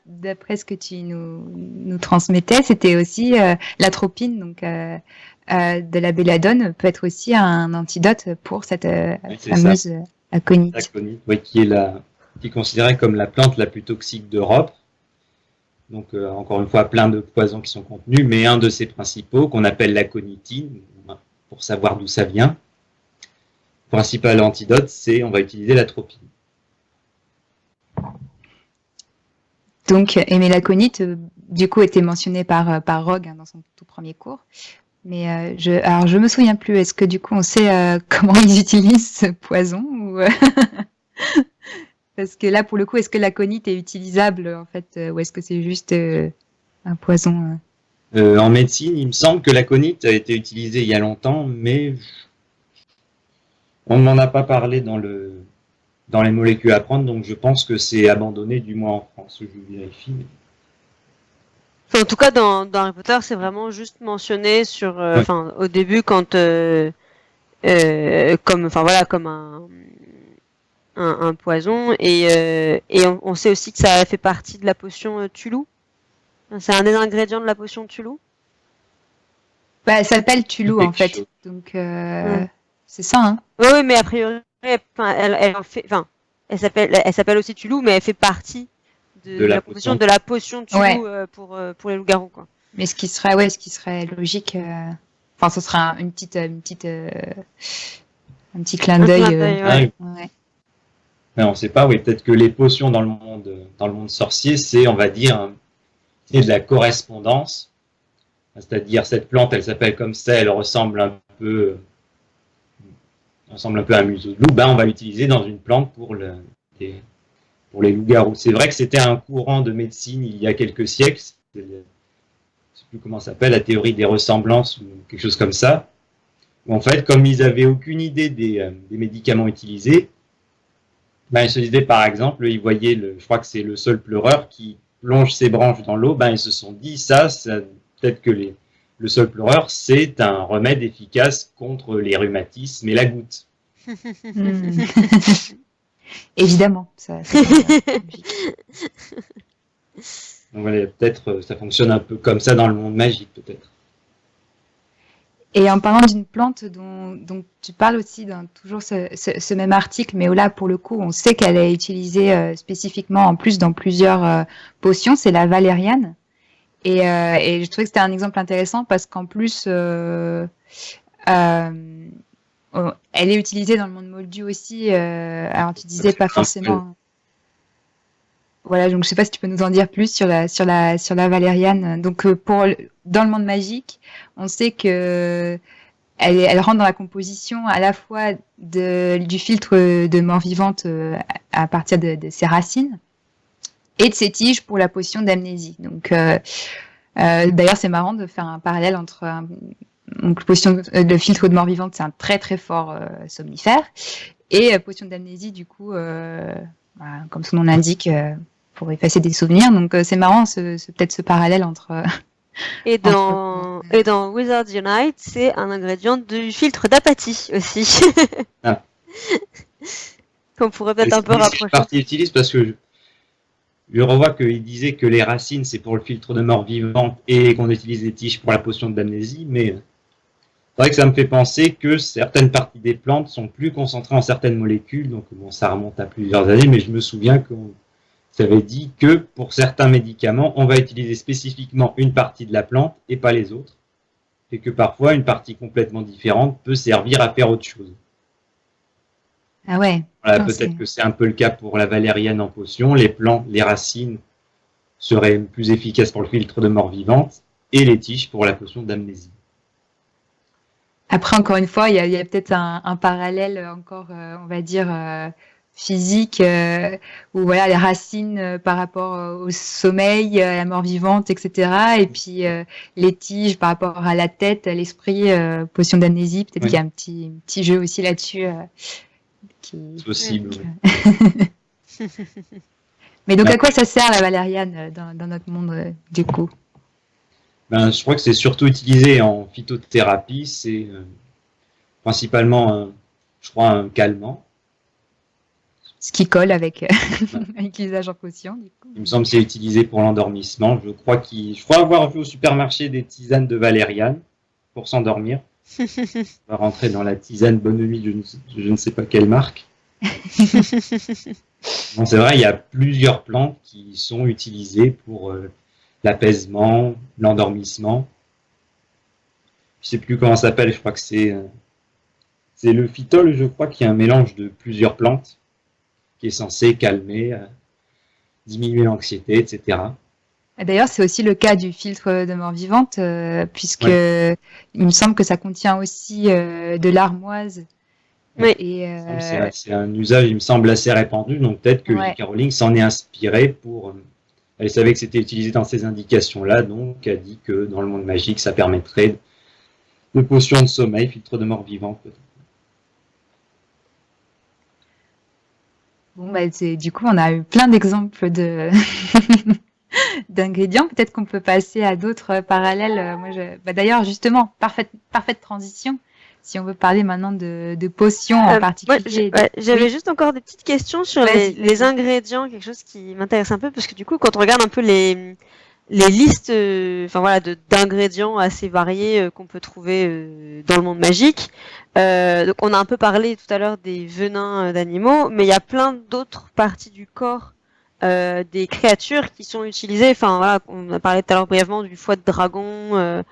d'après ce que tu nous transmettais, c'était aussi l'atropine, donc de la belladone, peut être aussi un antidote pour cette fameuse aconite. L'aconite, oui, qui est considérée comme la plante la plus toxique d'Europe. Donc, encore une fois, plein de poisons qui sont contenus, mais un de ces principaux, qu'on appelle l'aconitine, pour savoir d'où ça vient. Le principal antidote, on va utiliser l'atropine. Donc, mais l'aconite, du coup, était mentionnée par Rogue dans son tout premier cours. Mais je me souviens plus. Est-ce que du coup, on sait comment ils utilisent ce poison ou Parce que là, pour le coup, est-ce que l'aconite est utilisable en fait, ou est-ce que c'est juste un poison En médecine, il me semble que l'aconite a été utilisée il y a longtemps, mais on n'en a pas parlé dans les molécules à prendre, donc je pense que c'est abandonné, du moins en France. Je vérifie. En tout cas, dans Harry Potter, c'est vraiment juste mentionné au début quand, comme un poison, et on sait aussi que ça fait partie de la potion Tulou. C'est un des ingrédients de la potion Tulou. Elle s'appelle Tulou en fait, donc c'est ça. Hein. Oui, mais a priori, elle s'appelle aussi Tulou, mais elle fait partie de la composition de la potion Tulou pour les loups-garous, quoi. Mais ce qui serait logique, ce sera un petit clin d'œil. Mais on ne sait pas, peut-être que les potions dans le monde sorcier, c'est, on va dire, de la correspondance. C'est-à-dire, cette plante, elle s'appelle comme ça, elle ressemble un peu ressemble un peu à un museau de loup, on va l'utiliser dans une plante pour les loups-garous. C'est vrai que c'était un courant de médecine il y a quelques siècles. Je ne sais plus comment ça s'appelle, la théorie des ressemblances ou quelque chose comme ça. Où en fait, comme ils n'avaient aucune idée des médicaments utilisés, ils se disaient par exemple, ils voyaient, je crois que c'est le seul pleureur qui plonge ses branches dans l'eau, ils se sont dit ça peut-être que le seul pleureur, c'est un remède efficace contre les rhumatismes et la goutte. Évidemment, ça Donc voilà, peut-être ça fonctionne un peu comme ça dans le monde magique, peut-être. Et en parlant d'une plante dont tu parles aussi dans toujours ce même article, mais là, pour le coup, on sait qu'elle est utilisée spécifiquement en plus dans plusieurs potions, c'est la valériane. Et je trouvais que c'était un exemple intéressant parce qu'en plus, elle est utilisée dans le monde moldu aussi. Alors, tu disais pas forcément... Voilà, donc je sais pas si tu peux nous en dire plus sur la valériane. Donc dans le monde magique, on sait que elle rentre dans la composition à la fois du filtre de mort-vivante à partir de ses racines et de ses tiges pour la potion d'amnésie. Donc d'ailleurs, c'est marrant de faire un parallèle entre donc le filtre de mort-vivante, c'est un très très fort somnifère, et potion d'amnésie, du coup, voilà, comme son nom l'indique, pour effacer des souvenirs. Donc c'est marrant, peut-être ce parallèle entre... Et dans Wizards Unite, c'est un ingrédient du filtre d'apathie aussi. Ah. Qu'on pourrait peut-être un peu rapprocher. C'est partie utilise parce que je revois qu'il disait que les racines, c'est pour le filtre de mort vivante et qu'on utilise les tiges pour la potion d'amnésie, mais c'est vrai que ça me fait penser que certaines parties des plantes sont plus concentrées en certaines molécules, donc ça remonte à plusieurs années, mais je me souviens qu'on avait dit que pour certains médicaments, on va utiliser spécifiquement une partie de la plante et pas les autres, et que parfois une partie complètement différente peut servir à faire autre chose. Ah ouais. Voilà, peut-être que c'est un peu le cas pour la valériane en potion, les plantes, les racines seraient plus efficaces pour le filtre de mort vivante, et les tiges pour la potion d'amnésie. Après, encore une fois, il y a peut-être un parallèle encore, on va dire, physique, où voilà, les racines par rapport au sommeil, à la mort vivante, etc. Et puis les tiges par rapport à la tête, à l'esprit, potion d'amnésie. Peut-être qu'il y a un petit jeu aussi là-dessus. C'est possible. Mais donc, à quoi ça sert la valériane dans notre monde, du coup? Je crois que c'est surtout utilisé en phytothérapie. C'est principalement, je crois, un calmant. Ce qui colle avec l'usage en potion, du coup. Il me semble que c'est utilisé pour l'endormissement. Je crois avoir vu au supermarché des tisanes de valériane pour s'endormir. On va rentrer dans la tisane Bonne Nuit, je ne sais pas quelle marque. Bon, c'est vrai, il y a plusieurs plantes qui sont utilisées pour l'apaisement, l'endormissement. Je ne sais plus comment ça s'appelle, je crois que c'est le phytol, je crois, qui est un mélange de plusieurs plantes qui est censé calmer, diminuer l'anxiété, etc. D'ailleurs, c'est aussi le cas du filtre de mort vivante, puisque il me semble que ça contient aussi de l'armoise. Oui. C'est un usage, il me semble, assez répandu, donc peut-être que J.K. Rowling s'en est inspirée pour... elle savait que c'était utilisé dans ces indications-là, donc a dit que dans le monde magique, ça permettrait de potions de sommeil, filtre de mort vivante, peut-être. Bon, du coup, on a eu plein d'exemples d'ingrédients. Peut-être qu'on peut passer à d'autres parallèles. D'ailleurs, justement, parfaite transition. Si on veut parler maintenant de potions en particulier. J'avais juste encore des petites questions sur les ingrédients, quelque chose qui m'intéresse un peu, parce que du coup, quand on regarde un peu les listes d'ingrédients assez variés qu'on peut trouver dans le monde magique. Donc on a un peu parlé tout à l'heure des venins d'animaux, mais il y a plein d'autres parties du corps des créatures qui sont utilisées. Enfin voilà, on a parlé tout à l'heure brièvement du foie de dragon.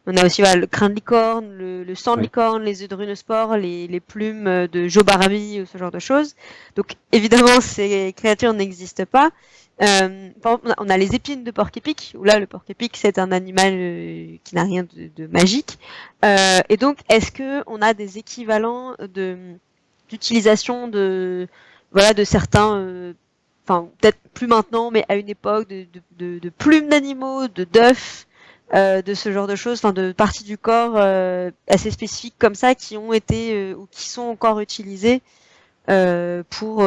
On a aussi le crin de licorne, le sang de licorne, les œufs de runospore, les plumes de Jobarami ou ce genre de choses. Donc évidemment ces créatures n'existent pas. Par exemple, on a les épines de porc-épic, où là le porc-épic c'est un animal qui n'a rien de magique. Et donc est-ce que on a des équivalents d'utilisation de certains, enfin peut-être plus maintenant, mais à une époque de plumes d'animaux, d'œufs, de ce genre de choses, enfin de parties du corps assez spécifiques comme ça qui ont été ou qui sont encore utilisées pour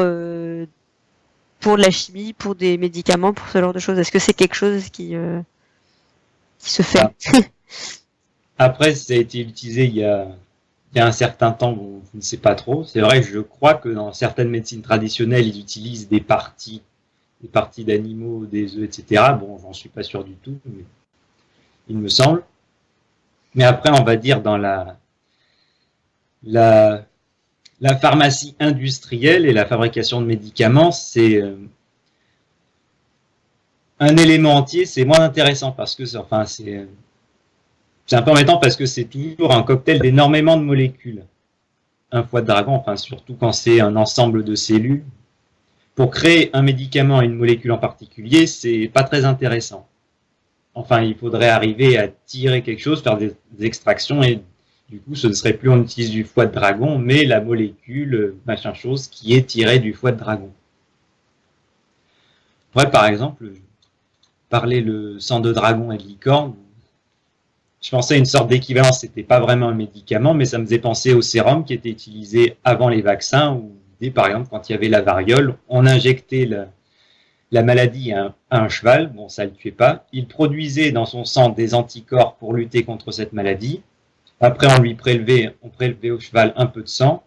la chimie, pour des médicaments, pour ce genre de choses. Est-ce que c'est quelque chose qui se fait? Après, ça a été utilisé il y a un certain temps, bon, je ne sais pas trop. C'est vrai que je crois que dans certaines médecines traditionnelles, ils utilisent des parties d'animaux, des œufs, etc. Bon, j'en suis pas sûr du tout, mais il me semble. Mais après, on va dire dans la pharmacie industrielle et la fabrication de médicaments, c'est un élément entier, c'est moins intéressant parce que c'est un peu embêtant parce que c'est toujours un cocktail d'énormément de molécules. Un foie de dragon, enfin surtout quand c'est un ensemble de cellules. Pour créer un médicament et une molécule en particulier, c'est pas très intéressant. Enfin, il faudrait arriver à tirer quelque chose, faire des extractions et du coup, ce ne serait plus on utilise du foie de dragon, mais la molécule, machin chose, qui est tirée du foie de dragon. Ouais, par exemple, parler le sang de dragon et de licorne, je pensais à une sorte d'équivalence, c'était pas vraiment un médicament, mais ça me faisait penser au sérum qui était utilisé avant les vaccins, où, par exemple, quand il y avait la variole, on injectait la maladie à un cheval, bon, ça ne le tuait pas, il produisait dans son sang des anticorps pour lutter contre cette maladie. Après, on prélevait au cheval un peu de sang,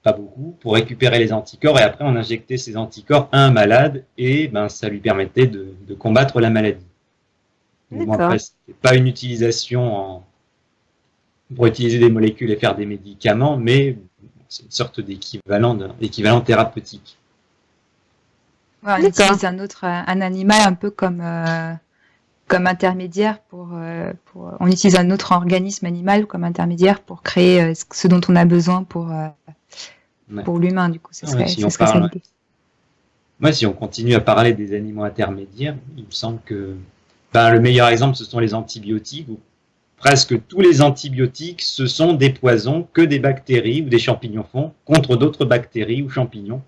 pas beaucoup, pour récupérer les anticorps, et après, on injectait ces anticorps à un malade, et ça lui permettait de combattre la maladie. Bon, après, c'était pas une utilisation pour utiliser des molécules et faire des médicaments, mais c'est une sorte d'équivalent thérapeutique. Ouais, on utilise un animal un peu comme intermédiaire on utilise un autre organisme animal comme intermédiaire pour créer ce dont on a besoin pour l'humain, du coup, ce serait ça l'idée. Moi, si on continue à parler des animaux intermédiaires, il me semble que le meilleur exemple, ce sont les antibiotiques, où presque tous les antibiotiques, ce sont des poisons que des bactéries ou des champignons font contre d'autres bactéries ou champignons.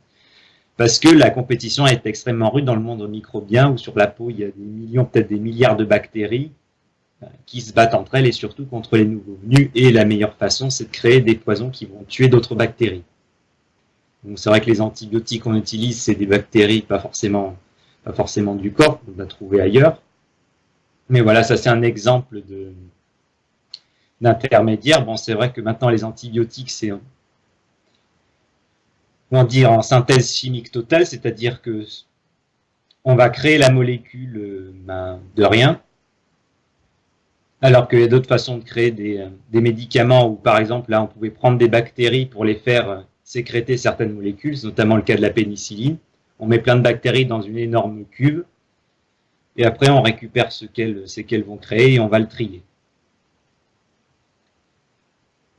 Parce que la compétition est extrêmement rude dans le monde microbien, où sur la peau, il y a des millions, peut-être des milliards de bactéries qui se battent entre elles et surtout contre les nouveaux venus. Et la meilleure façon, c'est de créer des poisons qui vont tuer d'autres bactéries. Donc c'est vrai que les antibiotiques qu'on utilise, c'est des bactéries pas forcément du corps, on va trouver ailleurs. Mais voilà, ça c'est un exemple d'intermédiaire. Bon, c'est vrai que maintenant les antibiotiques, c'est en synthèse chimique totale, c'est-à-dire que on va créer la molécule de rien, alors qu'il y a d'autres façons de créer des médicaments où, par exemple, là, on pouvait prendre des bactéries pour les faire sécréter certaines molécules, c'est notamment le cas de la pénicilline. On met plein de bactéries dans une énorme cuve, et après, on récupère ce qu'elles vont créer et on va le trier.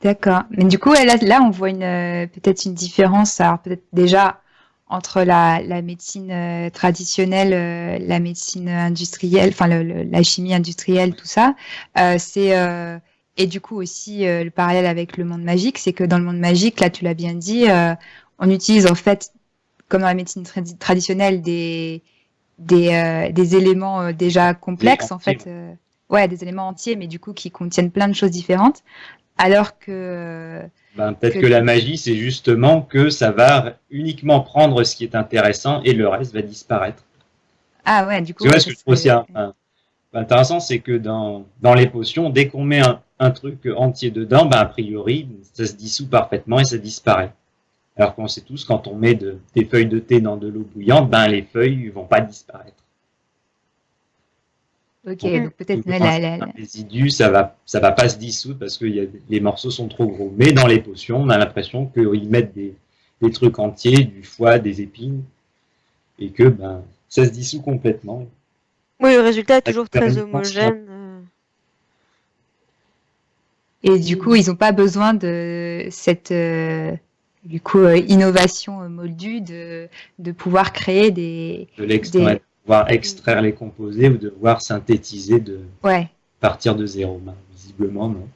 D'accord. Mais du coup, là, on voit peut-être une différence, alors peut-être déjà entre la médecine traditionnelle, la médecine industrielle, enfin la chimie industrielle, tout ça. Et du coup aussi le parallèle avec le monde magique, c'est que dans le monde magique, là, tu l'as bien dit, on utilise en fait, comme dans la médecine traditionnelle, des éléments déjà complexes, en fait. Des éléments entiers, mais du coup qui contiennent plein de choses différentes. Alors que... peut-être que la magie, c'est justement que ça va uniquement prendre ce qui est intéressant et le reste va disparaître. Ah ouais, du coup... Ce que je trouve aussi intéressant, c'est que dans les potions, dès qu'on met un truc entier dedans, a priori, ça se dissout parfaitement et ça disparaît. Alors qu'on sait tous, quand on met des feuilles de thé dans de l'eau bouillante, les feuilles ne vont pas disparaître. Ok, donc peut-être un résidu, ça va pas se dissoudre parce que les morceaux sont trop gros. Mais dans les potions, on a l'impression qu'ils mettent des trucs entiers, du foie, des épines, et que ça se dissout complètement. Oui, le résultat est toujours très homogène. Et du coup, ils n'ont pas besoin de cette innovation moldue de pouvoir créer de pouvoir extraire les composés ou de devoir synthétiser partir de zéro. Visiblement, non.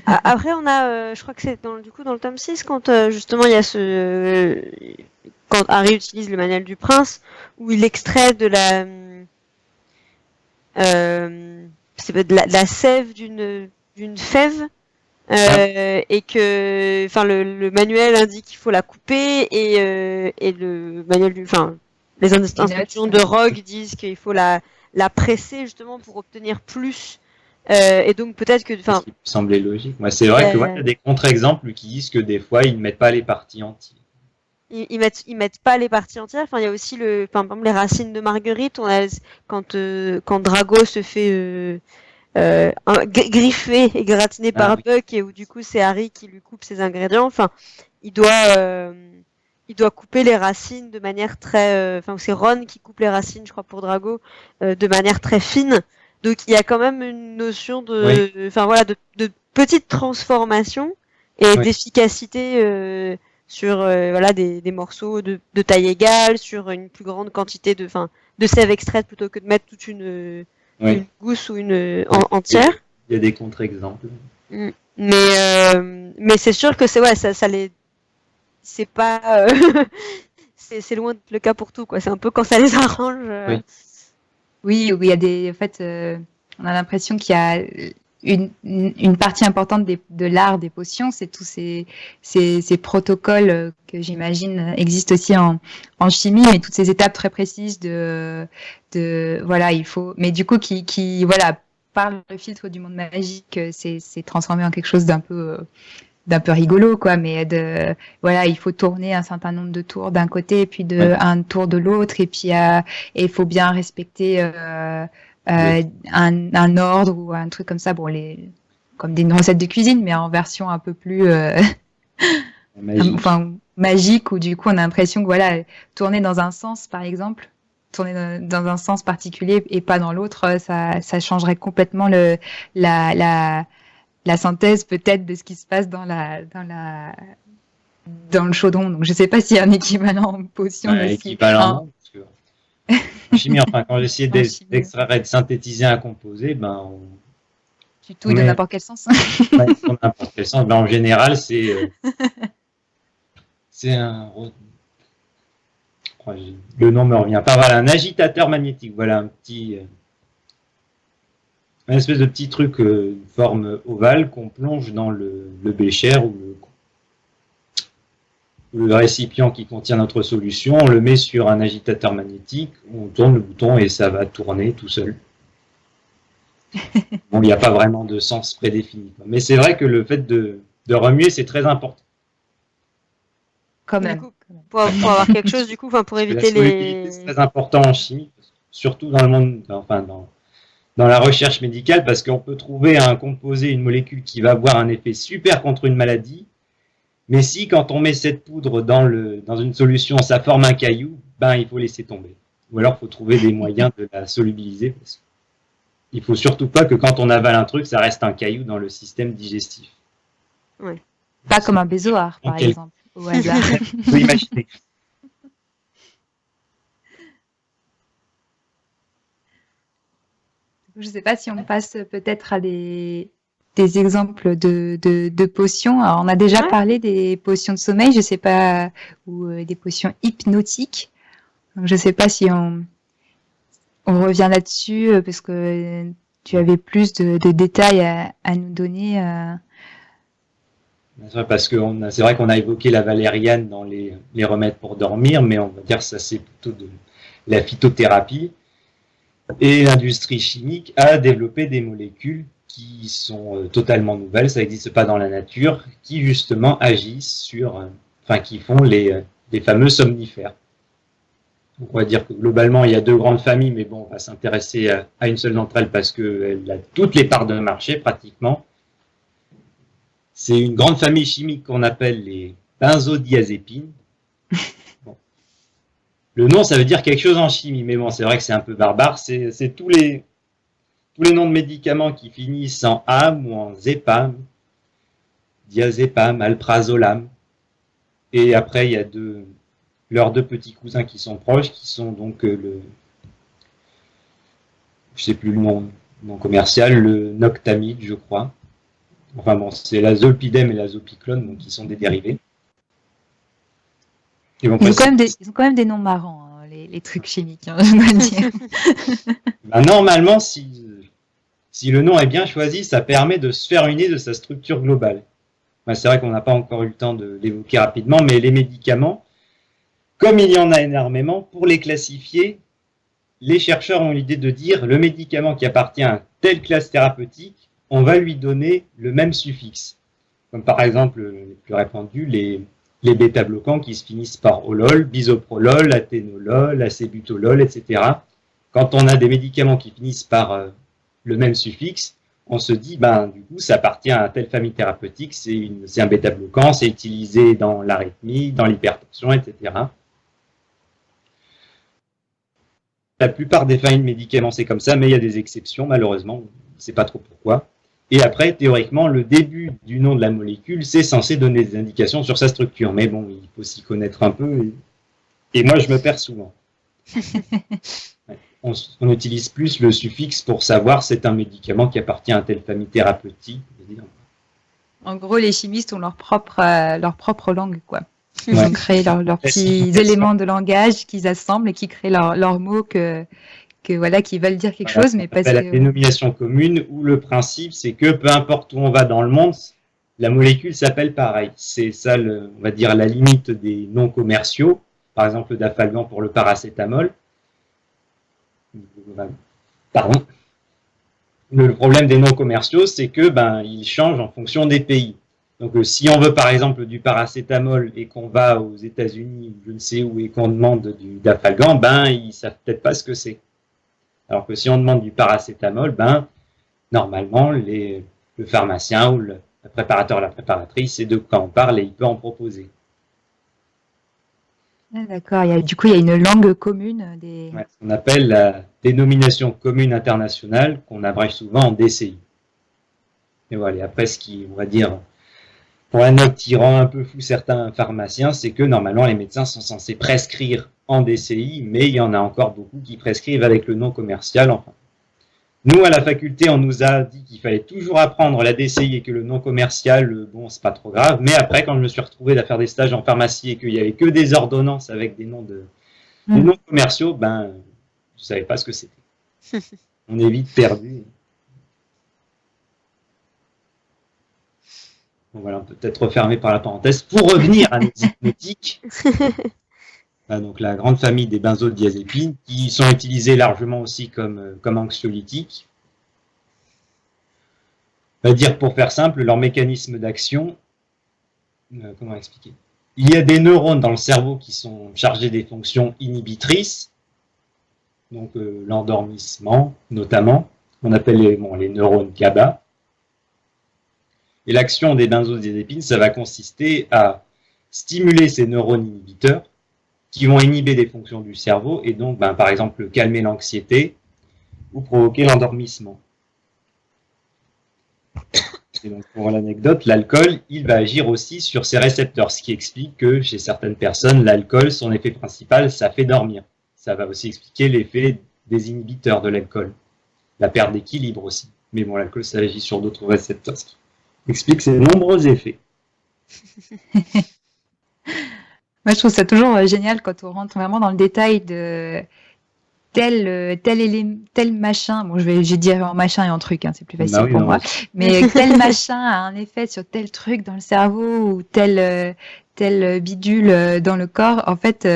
Après, on a, je crois que c'est dans le tome 6, quand justement il y a quand Harry utilise le manuel du prince, où il extrait de la sève d'une fève, et que, enfin, le manuel indique qu'il faut la couper, et le manuel les instructions de Rogue disent qu'il faut la presser justement pour obtenir plus. Et donc peut-être que, Ce qui me semblait logique. Moi, c'est vrai que il y a des contre-exemples qui disent que des fois, ils ne mettent pas les parties entières. Ils mettent pas les parties entières. Enfin, il y a aussi par exemple, les racines de Marguerite. Quand Drago se fait griffer et gratiner par Buck, et où du coup c'est Harry qui lui coupe ses ingrédients. Enfin, il doit couper les racines de manière très. Enfin, c'est Ron qui coupe les racines, je crois, pour Drago, de manière très fine. Donc il y a quand même une notion de petite transformation et d'efficacité sur des morceaux de taille égale, sur une plus grande quantité de sève extraite, plutôt que de mettre toute une gousse ou une entière. Il y a des contre-exemples. Mais c'est sûr que c'est pas c'est loin d'être le cas pour tout, quoi. C'est un peu quand ça les arrange. Oui, il y a en fait, on a l'impression qu'il y a une partie importante de l'art des potions, c'est tous ces protocoles que j'imagine existent aussi en chimie, mais toutes ces étapes très précises il faut, mais du coup qui par le filtre du monde magique, c'est transformé en quelque chose d'un peu rigolo, quoi, mais il faut tourner un certain nombre de tours d'un côté, et puis un tour de l'autre, et puis il faut bien respecter un ordre ou un truc comme ça, comme des recettes de cuisine, mais en version un peu plus magique, où du coup on a l'impression que tourner dans un sens, par exemple, tourner dans un sens particulier et pas dans l'autre, ça changerait complètement la synthèse peut-être de ce qui se passe dans le chaudron. Donc je sais pas s'il y a un équivalent en potion. Équivalent, parce que en chimie, quand j'essayais d'extraire et de synthétiser un composé, tu touilles dans n'importe quel sens. Dans n'importe quel sens. En général, c'est le nom me revient pas. Voilà, un agitateur magnétique. Voilà une espèce de petit truc forme ovale qu'on plonge dans le bécher ou le récipient qui contient notre solution. On le met sur un agitateur magnétique, on tourne le bouton et ça va tourner tout seul. Il n'y a pas vraiment de sens prédéfini. Mais c'est vrai que le fait de remuer, c'est très important. Quand même. Du coup, pour avoir quelque chose, du coup, pour éviter les... C'est très important en chimie, surtout dans le monde, dans la recherche médicale, parce qu'on peut trouver un composé, une molécule qui va avoir un effet super contre une maladie, mais si quand on met cette poudre dans une solution, ça forme un caillou, il faut laisser tomber. Ou alors il faut trouver des moyens de la solubiliser. Il ne faut surtout pas que quand on avale un truc, ça reste un caillou dans le système digestif. Ouais. Pas comme un bézoard, par exemple, au hasard. Vous imaginez. Je ne sais pas si on passe peut-être à des exemples de potions. Alors, on a déjà parlé des potions de sommeil, je sais pas, ou des potions hypnotiques. Donc, je ne sais pas si on revient là-dessus, parce que tu avais plus de détails à nous donner. Parce que c'est vrai qu'on a évoqué la valériane dans les remèdes pour dormir, mais on va dire que ça c'est plutôt de la phytothérapie. Et l'industrie chimique a développé des molécules qui sont totalement nouvelles, ça n'existe pas dans la nature, qui justement agissent qui font les fameux somnifères. Donc on va dire que globalement il y a deux grandes familles, mais bon, on va s'intéresser à une seule d'entre elles parce qu'elle a toutes les parts de marché pratiquement. C'est une grande famille chimique qu'on appelle les benzodiazépines. Le nom, ça veut dire quelque chose en chimie, mais bon, c'est vrai que c'est un peu barbare. C'est tous les noms de médicaments qui finissent en am ou en zépam, diazépam, alprazolam. Et après, il y a leurs deux petits cousins qui sont proches, qui sont donc je sais plus le nom commercial, le noctamide, je crois. Enfin bon, c'est la zolpidem et la zopiclone, donc qui sont des dérivés. Ils ont quand même des noms marrants, hein, les trucs chimiques, hein, je dois dire. Ben, normalement, si le nom est bien choisi, ça permet de se faire une idée de sa structure globale. Ben, c'est vrai qu'on n'a pas encore eu le temps de l'évoquer rapidement, mais les médicaments, comme il y en a énormément, pour les classifier, les chercheurs ont l'idée de dire le médicament qui appartient à telle classe thérapeutique, on va lui donner le même suffixe. Comme par exemple, les plus répandus, les bêta-bloquants qui se finissent par olol, bisoprolol, athénolol, acébutolol, etc. Quand on a des médicaments qui finissent par le même suffixe, on se dit, ben, du coup, ça appartient à telle famille thérapeutique, c'est un bêta-bloquant, c'est utilisé dans l'arythmie, dans l'hypertension, etc. La plupart des familles de médicaments, c'est comme ça, mais il y a des exceptions, malheureusement, on ne sait pas trop pourquoi. Et après, théoriquement, le début du nom de la molécule, c'est censé donner des indications sur sa structure. Mais bon, il faut s'y connaître un peu. Et moi, je me perds souvent. On utilise plus le suffixe pour savoir c'est un médicament qui appartient à telle famille thérapeutique. En gros, les chimistes ont leur propre langue, quoi. Ils ont créé leurs petits éléments de langage qu'ils assemblent et qui créent leurs mots voilà, qui veulent dire quelque chose, mais parce que... La dénomination commune, où le principe, c'est que peu importe où on va dans le monde, la molécule s'appelle pareil. C'est ça, on va dire, la limite des noms commerciaux. Par exemple, le dafalgan pour le paracétamol. Pardon. Le problème des noms commerciaux, c'est que ils changent en fonction des pays. Donc, si on veut par exemple du paracétamol et qu'on va aux États-Unis ou je ne sais où et qu'on demande du dafalgan, ils savent peut-être pas ce que c'est. Alors que si on demande du paracétamol, normalement, le pharmacien ou le préparateur, la préparatrice sait de quoi on parle et il peut en proposer. Ah, d'accord, du coup, il y a une langue commune. Ouais, on appelle la dénomination commune internationale, qu'on abrège souvent en DCI. Et voilà, après, ce qui, on va dire, pour la note qui rend un peu fou certains pharmaciens, c'est que normalement, les médecins sont censés prescrire en DCI, mais il y en a encore beaucoup qui prescrivent avec le nom commercial. Enfin, nous, à la faculté, on nous a dit qu'il fallait toujours apprendre la DCI et que le nom commercial, bon, c'est pas trop grave. Mais après, quand je me suis retrouvé à faire des stages en pharmacie et qu'il y avait que des ordonnances avec des noms des noms commerciaux, je savais pas ce que c'était. On est vite perdu. Bon, voilà, on peut peut-être refermer par la parenthèse. Pour revenir à nos hypnotiques, donc la grande famille des benzodiazépines, qui sont utilisées largement aussi comme anxiolytiques. On va dire, pour faire simple, leur mécanisme d'action, comment expliquer? Il y a des neurones dans le cerveau qui sont chargés des fonctions inhibitrices, donc l'endormissement notamment, on appelle les neurones GABA. Et l'action des benzodiazépines, ça va consister à stimuler ces neurones inhibiteurs qui vont inhiber des fonctions du cerveau et donc, par exemple, calmer l'anxiété ou provoquer l'endormissement. Et donc, pour l'anecdote, l'alcool, il va agir aussi sur ces récepteurs, ce qui explique que chez certaines personnes, l'alcool, son effet principal, ça fait dormir. Ça va aussi expliquer l'effet des inhibiteurs de l'alcool, la perte d'équilibre aussi. Mais bon, l'alcool, ça agit sur d'autres récepteurs, ce qui explique ses nombreux effets. Moi, je trouve ça toujours génial quand on rentre vraiment dans le détail de tel machin. Bon, j'ai dit en machin et en truc, c'est plus facile pour moi. Mais tel machin a un effet sur tel truc dans le cerveau ou tel bidule dans le corps. En fait,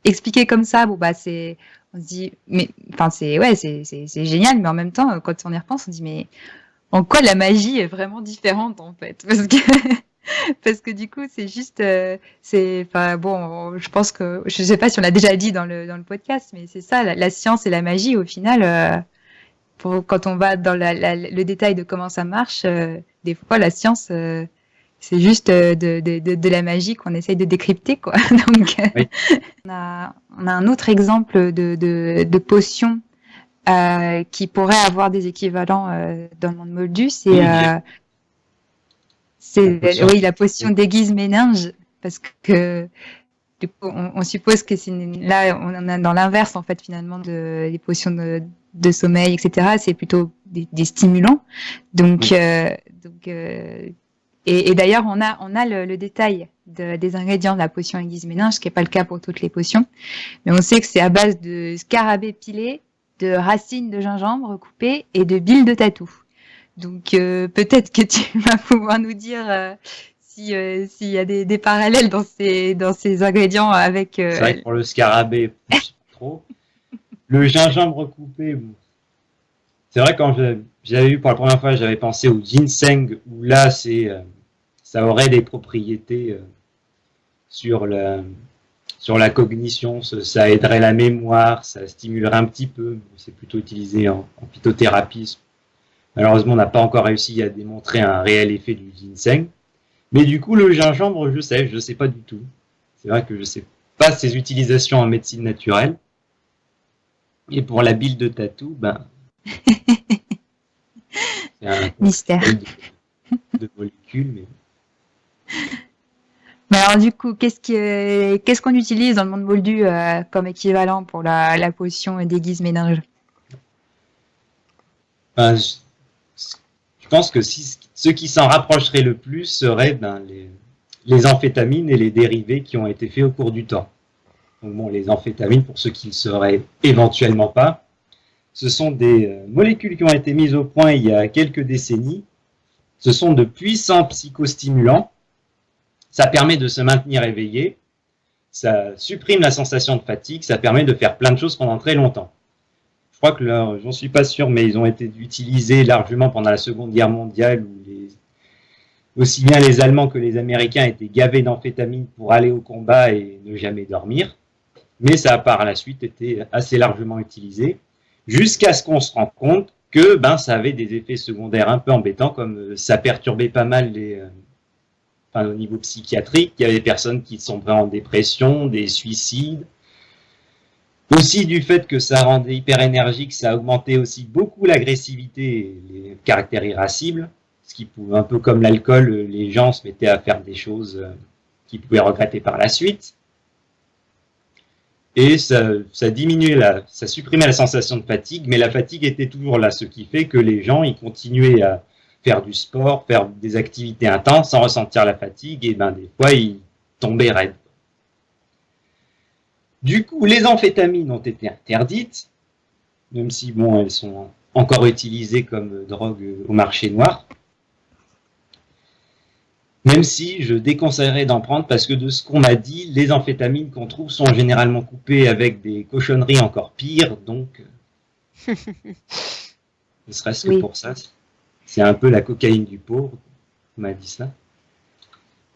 expliquer comme ça, on se dit, mais enfin c'est génial, mais en même temps, quand on y repense, on se dit mais en quoi la magie est vraiment différente en fait, parce que du coup c'est juste je pense que je sais pas si on l'a déjà dit dans le podcast, mais c'est ça la science et la magie au final, quand on va dans le détail de comment ça marche, des fois la science c'est juste de la magie qu'on essaye de décrypter, quoi. Donc oui. on a un autre exemple de potion qui pourrait avoir des équivalents dans le monde moldu, c'est la potion d'aiguise méninge, parce que Du coup, on suppose que là, on en a dans l'inverse, en fait, finalement, des potions de sommeil, etc. C'est plutôt des stimulants. Donc, et d'ailleurs, on a le détail des ingrédients de la potion aiguise méninge, ce qui n'est pas le cas pour toutes les potions. Mais on sait que c'est à base de scarabée pilé, de racines de gingembre coupées et de billes de tatou. Donc, peut-être que tu vas pouvoir nous dire s'il y a des parallèles dans ces ingrédients avec... C'est vrai que pour le scarabée, trop. Le gingembre coupé, c'est vrai quand j'avais vu pour la première fois, j'avais pensé au ginseng, où là, ça aurait des propriétés sur la cognition, ça aiderait la mémoire, ça stimulerait un petit peu. C'est plutôt utilisé en phytothérapie. Malheureusement, on n'a pas encore réussi à démontrer un réel effet du ginseng. Mais du coup, le gingembre, je sais pas du tout. C'est vrai que je sais pas ses utilisations en médecine naturelle. Et pour la bile de tatou, c'est un mystère de molécules. Mais alors du coup, qu'est-ce qu'on utilise dans le monde moldu comme équivalent pour la potion d'aiguise méninge? Je pense que ceux qui s'en rapprocheraient le plus seraient les amphétamines et les dérivés qui ont été faits au cours du temps. Donc bon, les amphétamines, pour ceux qui ne le sauraient éventuellement pas, ce sont des molécules qui ont été mises au point il y a quelques décennies. Ce sont de puissants psychostimulants. Ça permet de se maintenir éveillé. Ça supprime la sensation de fatigue. Ça permet de faire plein de choses pendant très longtemps. Je crois que j'en suis pas sûr, mais ils ont été utilisés largement pendant la Seconde Guerre mondiale, où aussi bien les Allemands que les Américains étaient gavés d'amphétamines pour aller au combat et ne jamais dormir. Mais ça a par la suite été assez largement utilisé, jusqu'à ce qu'on se rende compte que ça avait des effets secondaires un peu embêtants, comme ça perturbait pas mal au niveau psychiatrique. Il y avait des personnes qui sombraient en dépression, des suicides. Aussi du fait que ça rendait hyper énergique, ça a augmenté aussi beaucoup l'agressivité et les caractères irascibles, ce qui pouvait, un peu comme l'alcool, les gens se mettaient à faire des choses qu'ils pouvaient regretter par la suite. Et ça diminuait, ça supprimait la sensation de fatigue, mais la fatigue était toujours là, ce qui fait que les gens ils continuaient à faire du sport, faire des activités intenses sans ressentir la fatigue, et des fois ils tombaient raides. Du coup, les amphétamines ont été interdites, même si elles sont encore utilisées comme drogue au marché noir. Même si je déconseillerais d'en prendre parce que de ce qu'on m'a dit, les amphétamines qu'on trouve sont généralement coupées avec des cochonneries encore pires, donc ne serait-ce que pour ça, c'est un peu la cocaïne du pauvre, on m'a dit ça.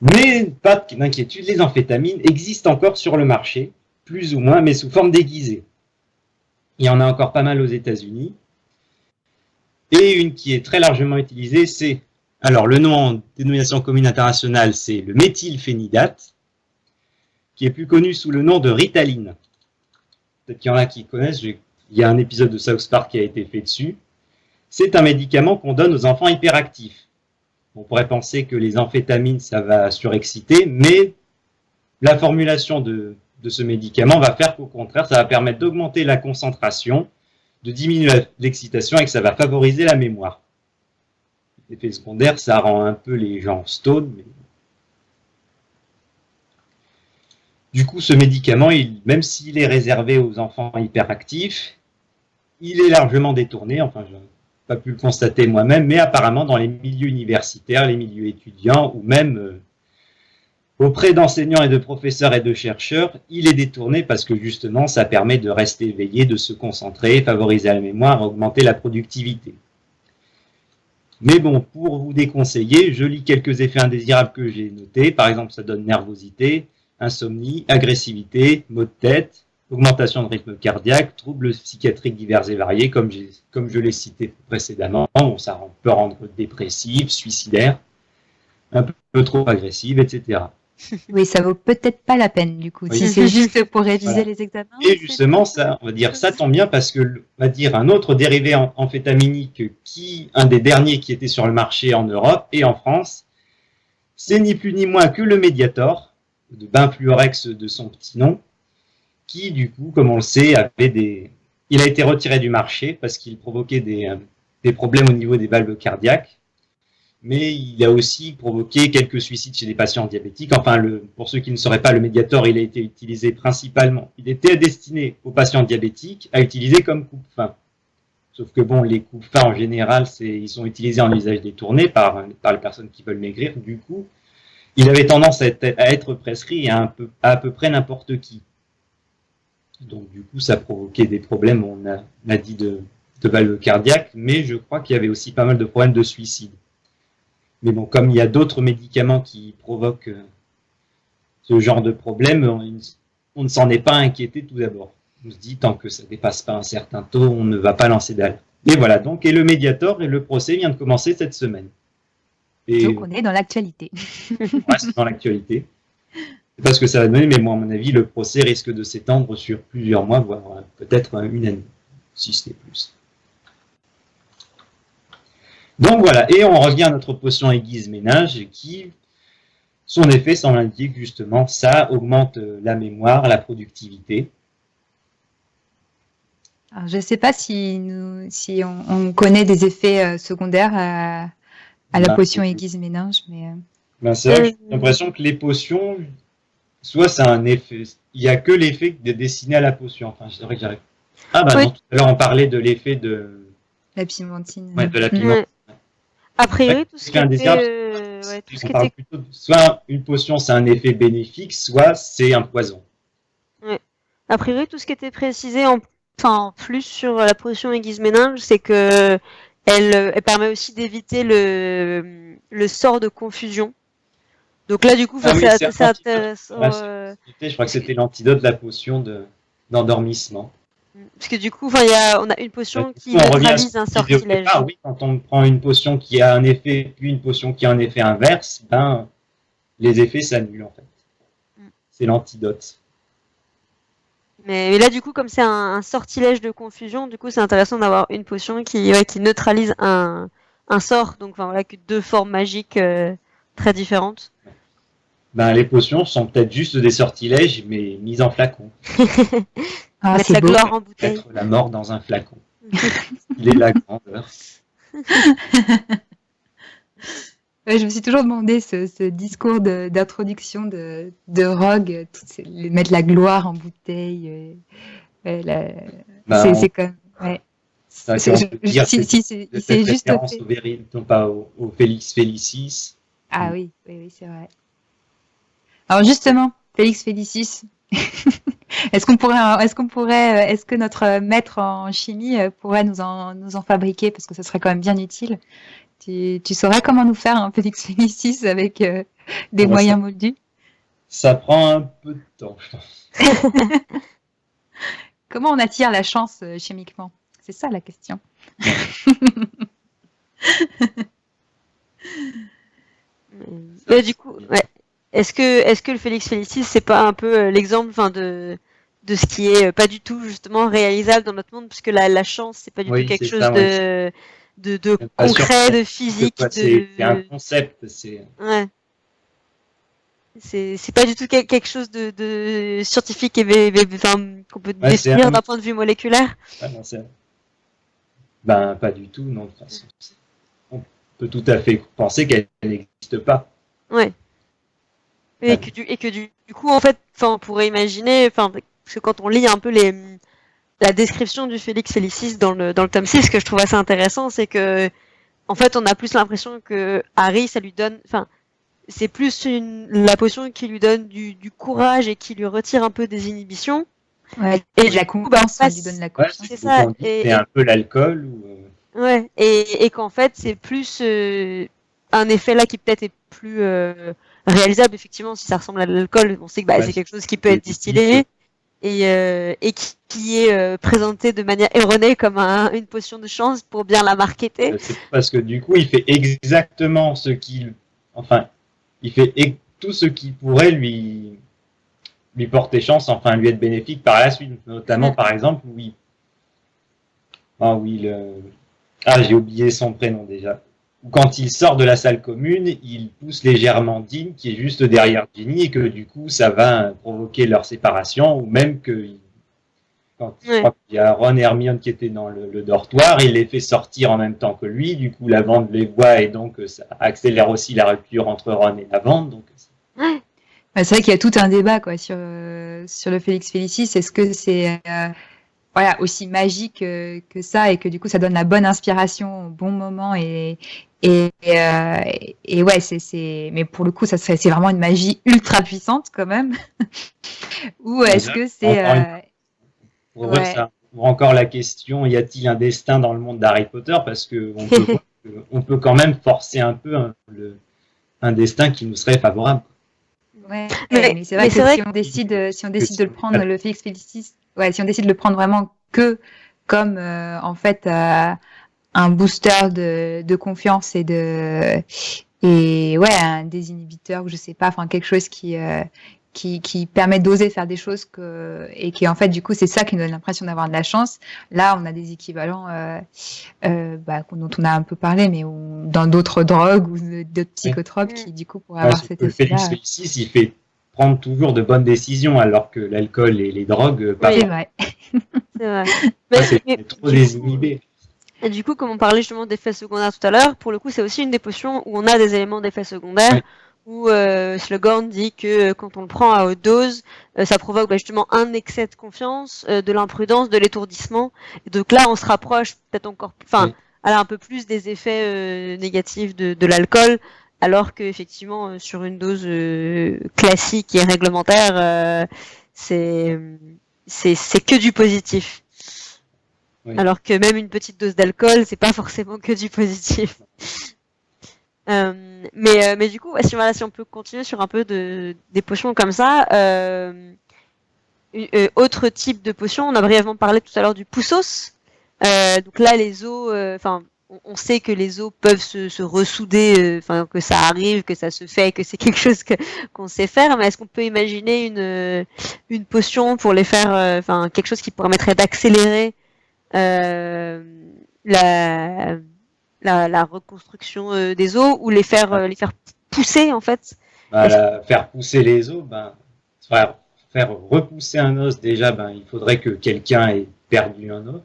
Mais pas d'inquiétude, les amphétamines existent encore sur le marché, plus ou moins, mais sous forme déguisée. Il y en a encore pas mal aux États-Unis. Et une qui est très largement utilisée, c'est... Alors, le nom en dénomination commune internationale, c'est le méthylphénidate, qui est plus connu sous le nom de Ritaline. Peut-être qu'il y en a qui connaissent, il y a un épisode de South Park qui a été fait dessus. C'est un médicament qu'on donne aux enfants hyperactifs. On pourrait penser que les amphétamines, ça va surexciter, mais la formulation de ce médicament va faire qu'au contraire, ça va permettre d'augmenter la concentration, de diminuer l'excitation et que ça va favoriser la mémoire. L'effet secondaire, ça rend un peu les gens stone. Mais... Du coup, ce médicament, même s'il est réservé aux enfants hyperactifs, il est largement détourné. Enfin, je n'ai pas pu le constater moi-même, mais apparemment dans les milieux universitaires, les milieux étudiants, ou même auprès d'enseignants et de professeurs et de chercheurs, il est détourné parce que justement, ça permet de rester éveillé, de se concentrer, favoriser la mémoire, augmenter la productivité. Mais bon, pour vous déconseiller, je lis quelques effets indésirables que j'ai notés. Par exemple, ça donne nervosité, insomnie, agressivité, maux de tête, augmentation de rythme cardiaque, troubles psychiatriques divers et variés, comme je l'ai cité précédemment. Bon, ça peut rendre dépressif, suicidaire, un peu trop agressif, etc. Oui, ça vaut peut-être pas la peine du coup, si c'est juste pour réviser les examens. Et justement, ça, on va dire, ça tombe bien parce que, on va dire, un autre dérivé amphétaminique un des derniers qui était sur le marché en Europe et en France, c'est ni plus ni moins que le Mediator, de Benfluorex de son petit nom, qui du coup, comme on le sait, il a été retiré du marché parce qu'il provoquait des problèmes au niveau des valves cardiaques, mais il a aussi provoqué quelques suicides chez des patients diabétiques. Enfin, pour ceux qui ne sauraient pas, le Mediator, il a été utilisé principalement, il était destiné aux patients diabétiques à utiliser comme coupe-faim. Sauf que bon, les coupe-faim en général, ils sont utilisés en usage détourné par les personnes qui veulent maigrir. Du coup, il avait tendance à être prescrit à peu près n'importe qui. Donc du coup, ça provoquait des problèmes, on a dit de valve cardiaque, mais je crois qu'il y avait aussi pas mal de problèmes de suicide. Mais bon, comme il y a d'autres médicaments qui provoquent ce genre de problème, on ne s'en est pas inquiété tout d'abord. On se dit, tant que ça ne dépasse pas un certain taux, on ne va pas lancer d'alerte. Et voilà, donc, et le Mediator et le procès vient de commencer cette semaine. Et donc on est dans l'actualité. Ouais, c'est dans l'actualité. C'est pas ce que ça va donner, mais moi, à mon avis, le procès risque de s'étendre sur plusieurs mois, voire peut-être une année, si ce n'est plus. Donc voilà, et on revient à notre potion aiguise ménage qui, son effet semble indiquer que justement, ça augmente la mémoire, la productivité. Alors, je ne sais pas si on connaît des effets secondaires à la potion aiguise ménage, mais... c'est vrai que j'ai l'impression que les potions, soit c'est un effet, il n'y a que l'effet destiné à la potion. Enfin, c'est vrai que j'arrive. Ah bah oui. Non, tout à l'heure on parlait de l'effet de... La pimentine. Ouais, de la pimentine. Ouais. A priori, tout ce qui était... plutôt, soit une potion c'est un effet bénéfique, soit c'est un poison. Ouais. A priori, tout ce qui était précisé en plus sur la potion aiguise ménage, c'est que elle permet aussi d'éviter le sort de confusion. Donc là, du coup, c'est intéressant. Je crois que c'était l'antidote de la potion d'endormissement. Parce que du coup, on a une potion qui neutralise un sortilège. Ah oui, quand on prend une potion qui a un effet, puis une potion qui a un effet inverse, ben, les effets s'annulent en fait. C'est l'antidote. Mais là, du coup, comme c'est un sortilège de confusion, du coup, c'est intéressant d'avoir une potion qui neutralise un sort. Donc, voilà, que deux formes magiques très différentes. Ben, les potions sont peut-être juste des sortilèges, mais mis en flacon. Mettre la gloire en bouteille. Mettre la mort dans un flacon. Il est la grandeur. Je me suis toujours demandé ce discours d'introduction de Rogue, mettre la gloire en bouteille. C'est comme... Ouais. C'est juste non pas au Félix Félicis. Ah oui, c'est vrai. Alors justement, Félix Félicis, est-ce que notre maître en chimie pourrait nous en fabriquer, parce que ce serait quand même bien utile. Tu saurais comment nous faire un Félix Félicis avec des moyens moldus? Ça prend un peu de temps, je pense. Comment on attire la chance chimiquement? C'est ça la question. Du coup, ouais. Est-ce que le Félix Félicis, c'est pas un peu l'exemple de ce qui est pas du tout justement réalisable dans notre monde, puisque la chance, c'est pas du tout quelque chose de concret, de physique. C'est un concept. Ouais. C'est pas du tout quelque chose de scientifique et qu'on peut définir d'un point de vue moléculaire. Ben, pas du tout, non. De toute façon, on peut tout à fait penser qu'elle n'existe pas. Ouais. Et que du coup, en fait, on pourrait imaginer, parce que quand on lit un peu la description du Félix Félicis dans le tome 6, ce que je trouve assez intéressant, c'est que, en fait, on a plus l'impression que Harry, ça lui donne, c'est plus la potion qui lui donne du courage et qui lui retire un peu des inhibitions. Ouais, et la confiance, ça lui donne la confiance. C'est ça. C'est un peu l'alcool ou... Ouais, et qu'en fait, c'est plus un effet là qui peut-être est plus réalisable, effectivement, si ça ressemble à l'alcool. On sait que c'est quelque chose qui peut être distillé et qui est présenté de manière erronée comme une potion de chance pour bien la marketer. C'est parce que du coup, il fait exactement ce qu'il... Enfin, il fait tout ce qui pourrait lui porter chance, enfin lui être bénéfique par la suite. Notamment, par exemple, j'ai oublié son prénom déjà. ou quand il sort de la salle commune, il pousse légèrement Dean qui est juste derrière Ginny et que du coup ça va provoquer leur séparation, ou même que quand je crois qu'il y a Ron et Hermione qui étaient dans le dortoir, il les fait sortir en même temps que lui, du coup la Lavande les voit et donc ça accélère aussi la rupture entre Ron et la Lavande. Donc c'est vrai qu'il y a tout un débat quoi sur le Félix Félicis. Est-ce que c'est voilà aussi magique que ça, et que du coup ça donne la bonne inspiration au bon moment, et ouais, mais pour le coup c'est vraiment une magie ultra puissante quand même. Ou est-ce que c'est encore la question, y a-t-il un destin dans le monde d'Harry Potter, parce que on peut quand même forcer un peu un destin qui nous serait favorable. Ouais, mais c'est vrai que si on décide de le prendre, le Félix Félicis, ouais, si on décide de le prendre vraiment que comme en fait un booster de confiance et ouais, un désinhibiteur, ou je sais pas, enfin quelque chose qui permet d'oser faire des choses et qui en fait du coup c'est ça qui nous donne l'impression d'avoir de la chance. Là on a des équivalents dont on a un peu parlé, mais dans d'autres drogues ou d'autres psychotropes qui du coup pourraient avoir cet effet-là. Le Félix Félicis, il fait prendre toujours de bonnes décisions, alors que l'alcool et les drogues c'est vrai. C'est vrai. C'est trop désinhibé. Et du coup, comme on parlait justement d'effets secondaires tout à l'heure, pour le coup c'est aussi une des potions où on a des éléments d'effets secondaires. Où Slughorn dit que quand on le prend à haute dose, ça provoque justement un excès de confiance, de l'imprudence, de l'étourdissement. Et donc là, on se rapproche peut-être encore, un peu plus des effets négatifs de l'alcool, alors que effectivement sur une dose classique et réglementaire, c'est que du positif. Oui. Alors que même une petite dose d'alcool, c'est pas forcément que du positif. Mais du coup, si on peut continuer sur un peu des potions comme ça, autre type de potion, on a brièvement parlé tout à l'heure du poussos. Donc là, les os, on sait que les os peuvent se ressouder, que ça arrive, que ça se fait, que c'est quelque chose qu'on sait faire. Mais est-ce qu'on peut imaginer une potion pour les faire, quelque chose qui permettrait d'accélérer la reconstruction des os, ou les faire pousser en fait? Faire pousser les os, faire repousser un os, déjà, il faudrait que quelqu'un ait perdu un os.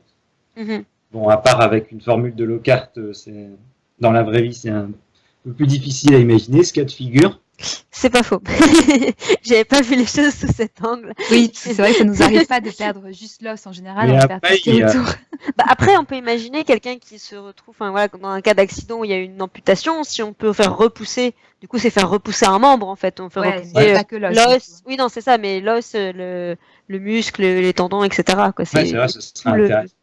Bon, à part avec une formule de Lockhart, dans la vraie vie, c'est un peu plus difficile à imaginer ce cas de figure. C'est pas faux. J'avais pas vu les choses sous cet angle. Oui, c'est vrai que ça nous arrive pas de perdre juste l'os en général, on perd tout ce qui est autour. Après, on peut imaginer quelqu'un qui se retrouve, comme dans un cas d'accident où il y a une amputation, si on peut faire repousser, du coup, c'est faire repousser un membre en fait. On fait repousser pas que l'os. Oui, non, c'est ça, mais l'os, le muscle, les tendons, etc. C'est vrai, ce serait intéressant.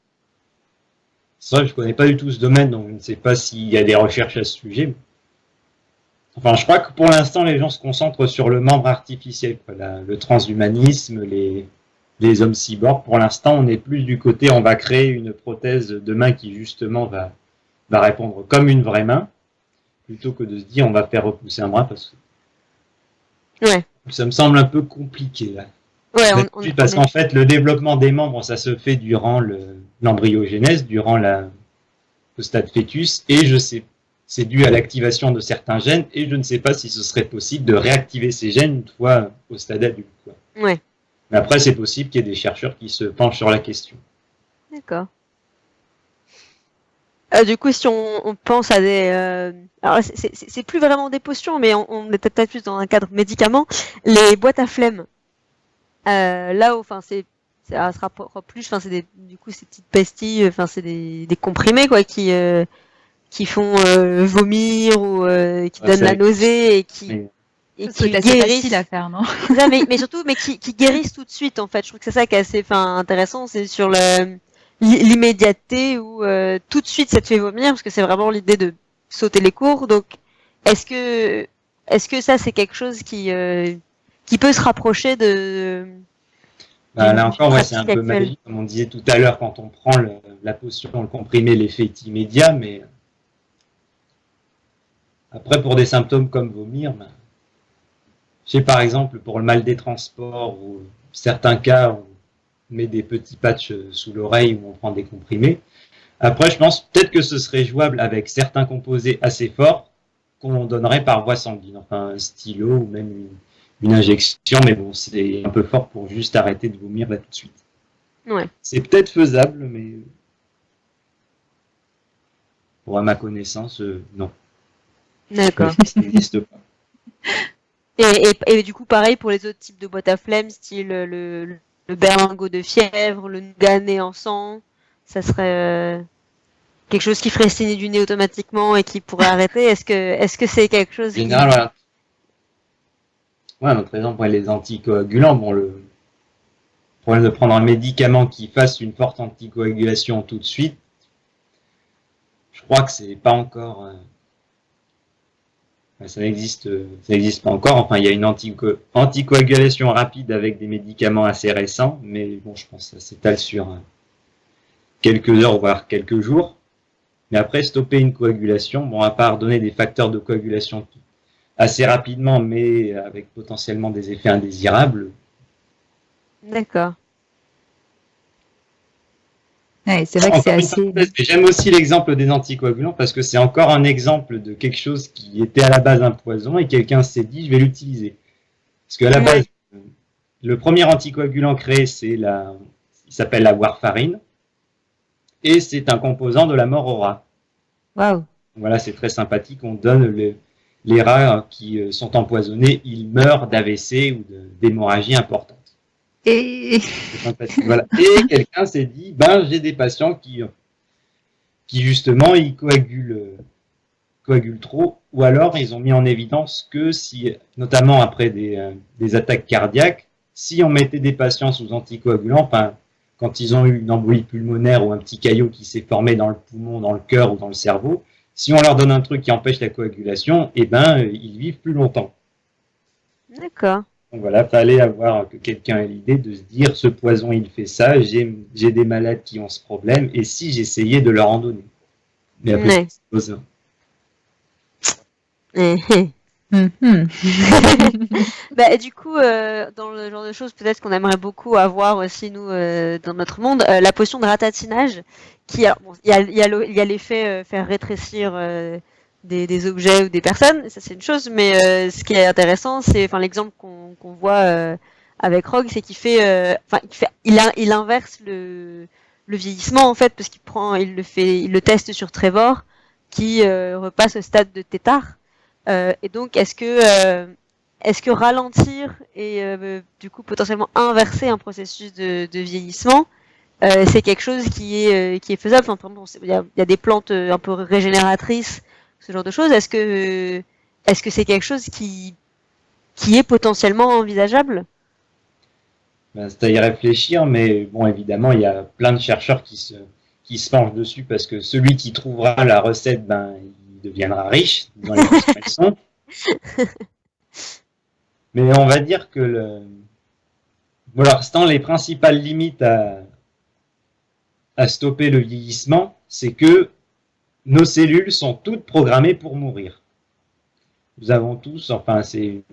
C'est vrai, je connais pas du tout ce domaine, donc je ne sais pas s'il y a des recherches à ce sujet. Enfin, je crois que pour l'instant, les gens se concentrent sur le membre artificiel, le transhumanisme, les hommes cyborgs. Pour l'instant, on est plus du côté, on va créer une prothèse de main qui justement va répondre comme une vraie main, plutôt que de se dire on va faire repousser un bras, parce que ça me semble un peu compliqué là. Parce qu'en fait, le développement des membres, ça se fait durant l'embryogénèse, durant le stade fœtus, et c'est dû à l'activation de certains gènes, et je ne sais pas si ce serait possible de réactiver ces gènes une fois au stade adulte. Mais après, c'est possible qu'il y ait des chercheurs qui se penchent sur la question. D'accord. Du coup, si on pense à des... alors, c'est plus vraiment des potions, mais on est peut-être plus dans un cadre médicament. Les boîtes à flemme. Là où, ça se rapproche plus, c'est du coup, ces petites pastilles, c'est des comprimés, qui font vomir ou qui donnent la nausée et qui guérissent à faire, non? mais surtout qui guérissent tout de suite en fait. Je trouve que c'est ça qui est assez intéressant, c'est sur l'immédiateté où tout de suite ça te fait vomir, parce que c'est vraiment l'idée de sauter les cours. Donc est-ce que ça c'est quelque chose qui peut se rapprocher de là encore, c'est un peu magique, comme on disait tout à l'heure, quand on prend la potion, le comprimé, l'effet est immédiat, mais après, pour des symptômes comme vomir, je sais par exemple pour le mal des transports, ou certains cas, on met des petits patchs sous l'oreille où on prend des comprimés. Après, je pense peut-être que ce serait jouable avec certains composés assez forts qu'on donnerait par voie sanguine, enfin un stylo ou même une injection, mais bon, c'est un peu fort pour juste arrêter de vomir là tout de suite. Ouais. C'est peut-être faisable, mais pour à ma connaissance, non. D'accord. Ça n'existe pas. Et du coup, pareil pour les autres types de boîtes à flemme, style le berlingot de fièvre, le nougat en sang, ça serait quelque chose qui ferait saigner du nez automatiquement et qui pourrait arrêter. Est-ce que c'est quelque chose En général, voilà. Ouais, donc, par exemple, les anticoagulants, bon, le problème de prendre un médicament qui fasse une forte anticoagulation tout de suite, je crois que c'est pas encore. Ça n'existe pas encore. Enfin, il y a une anticoagulation rapide avec des médicaments assez récents, mais bon, je pense que ça s'étale sur quelques heures, voire quelques jours. Mais après, stopper une coagulation, bon, à part donner des facteurs de coagulation assez rapidement, mais avec potentiellement des effets indésirables. D'accord. Ouais, c'est vrai que c'est assez. J'aime aussi l'exemple des anticoagulants parce que c'est encore un exemple de quelque chose qui était à la base un poison et quelqu'un s'est dit je vais l'utiliser. Parce qu'à la base, le premier anticoagulant créé, il s'appelle la warfarine et c'est un composant de la mort au rat. Waouh. Voilà, c'est très sympathique. On donne les rats qui sont empoisonnés, ils meurent d'AVC ou d'hémorragie importante. Et Voilà. Et quelqu'un s'est dit, j'ai des patients qui justement, ils coagulent trop, ou alors ils ont mis en évidence que si, notamment après des attaques cardiaques, si on mettait des patients sous anticoagulants, enfin, quand ils ont eu une embolie pulmonaire ou un petit caillot qui s'est formé dans le poumon, dans le cœur ou dans le cerveau, si on leur donne un truc qui empêche la coagulation, ils vivent plus longtemps. D'accord. Donc voilà, fallait avoir que quelqu'un ait l'idée de se dire ce poison il fait ça, j'ai des malades qui ont ce problème, et si j'essayais de leur en donner. Mais après, c'est poison. Du coup, dans le genre de choses peut-être qu'on aimerait beaucoup avoir aussi nous dans notre monde, la potion de ratatinage, il y a l'effet faire rétrécir des objets ou des personnes, ça c'est une chose, mais ce qui est intéressant, c'est l'exemple qu'on voit avec Rogue, c'est il inverse le vieillissement en fait, parce il le teste sur Trevor, qui repasse au stade de tétard. Et donc, est-ce que ralentir et du coup potentiellement inverser un processus de vieillissement, c'est quelque chose qui est faisable. Enfin, par exemple, il y a des plantes un peu régénératrices, ce genre de choses. Est-ce que c'est quelque chose qui est potentiellement envisageable? C'est à y réfléchir, mais bon, évidemment, il y a plein de chercheurs qui se penchent dessus parce que celui qui trouvera la recette, il deviendra riche dans les consommations. Mais on va dire que pour l'instant, les principales limites à stopper le vieillissement, c'est que nos cellules sont toutes programmées pour mourir. Nous avons tous, enfin, c'est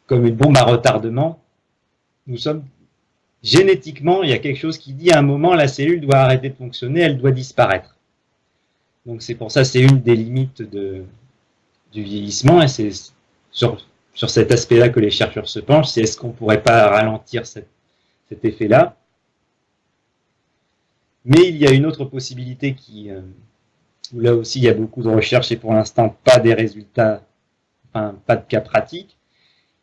comme une bombe à retardement. Nous sommes génétiquement, il y a quelque chose qui dit à un moment, la cellule doit arrêter de fonctionner, elle doit disparaître. Donc c'est pour ça, c'est une des limites du vieillissement, et c'est sur cet aspect-là que les chercheurs se penchent, c'est est-ce qu'on ne pourrait pas ralentir cet effet-là. Mais il y a une autre possibilité où là aussi il y a beaucoup de recherches et pour l'instant pas des résultats, enfin pas de cas pratiques.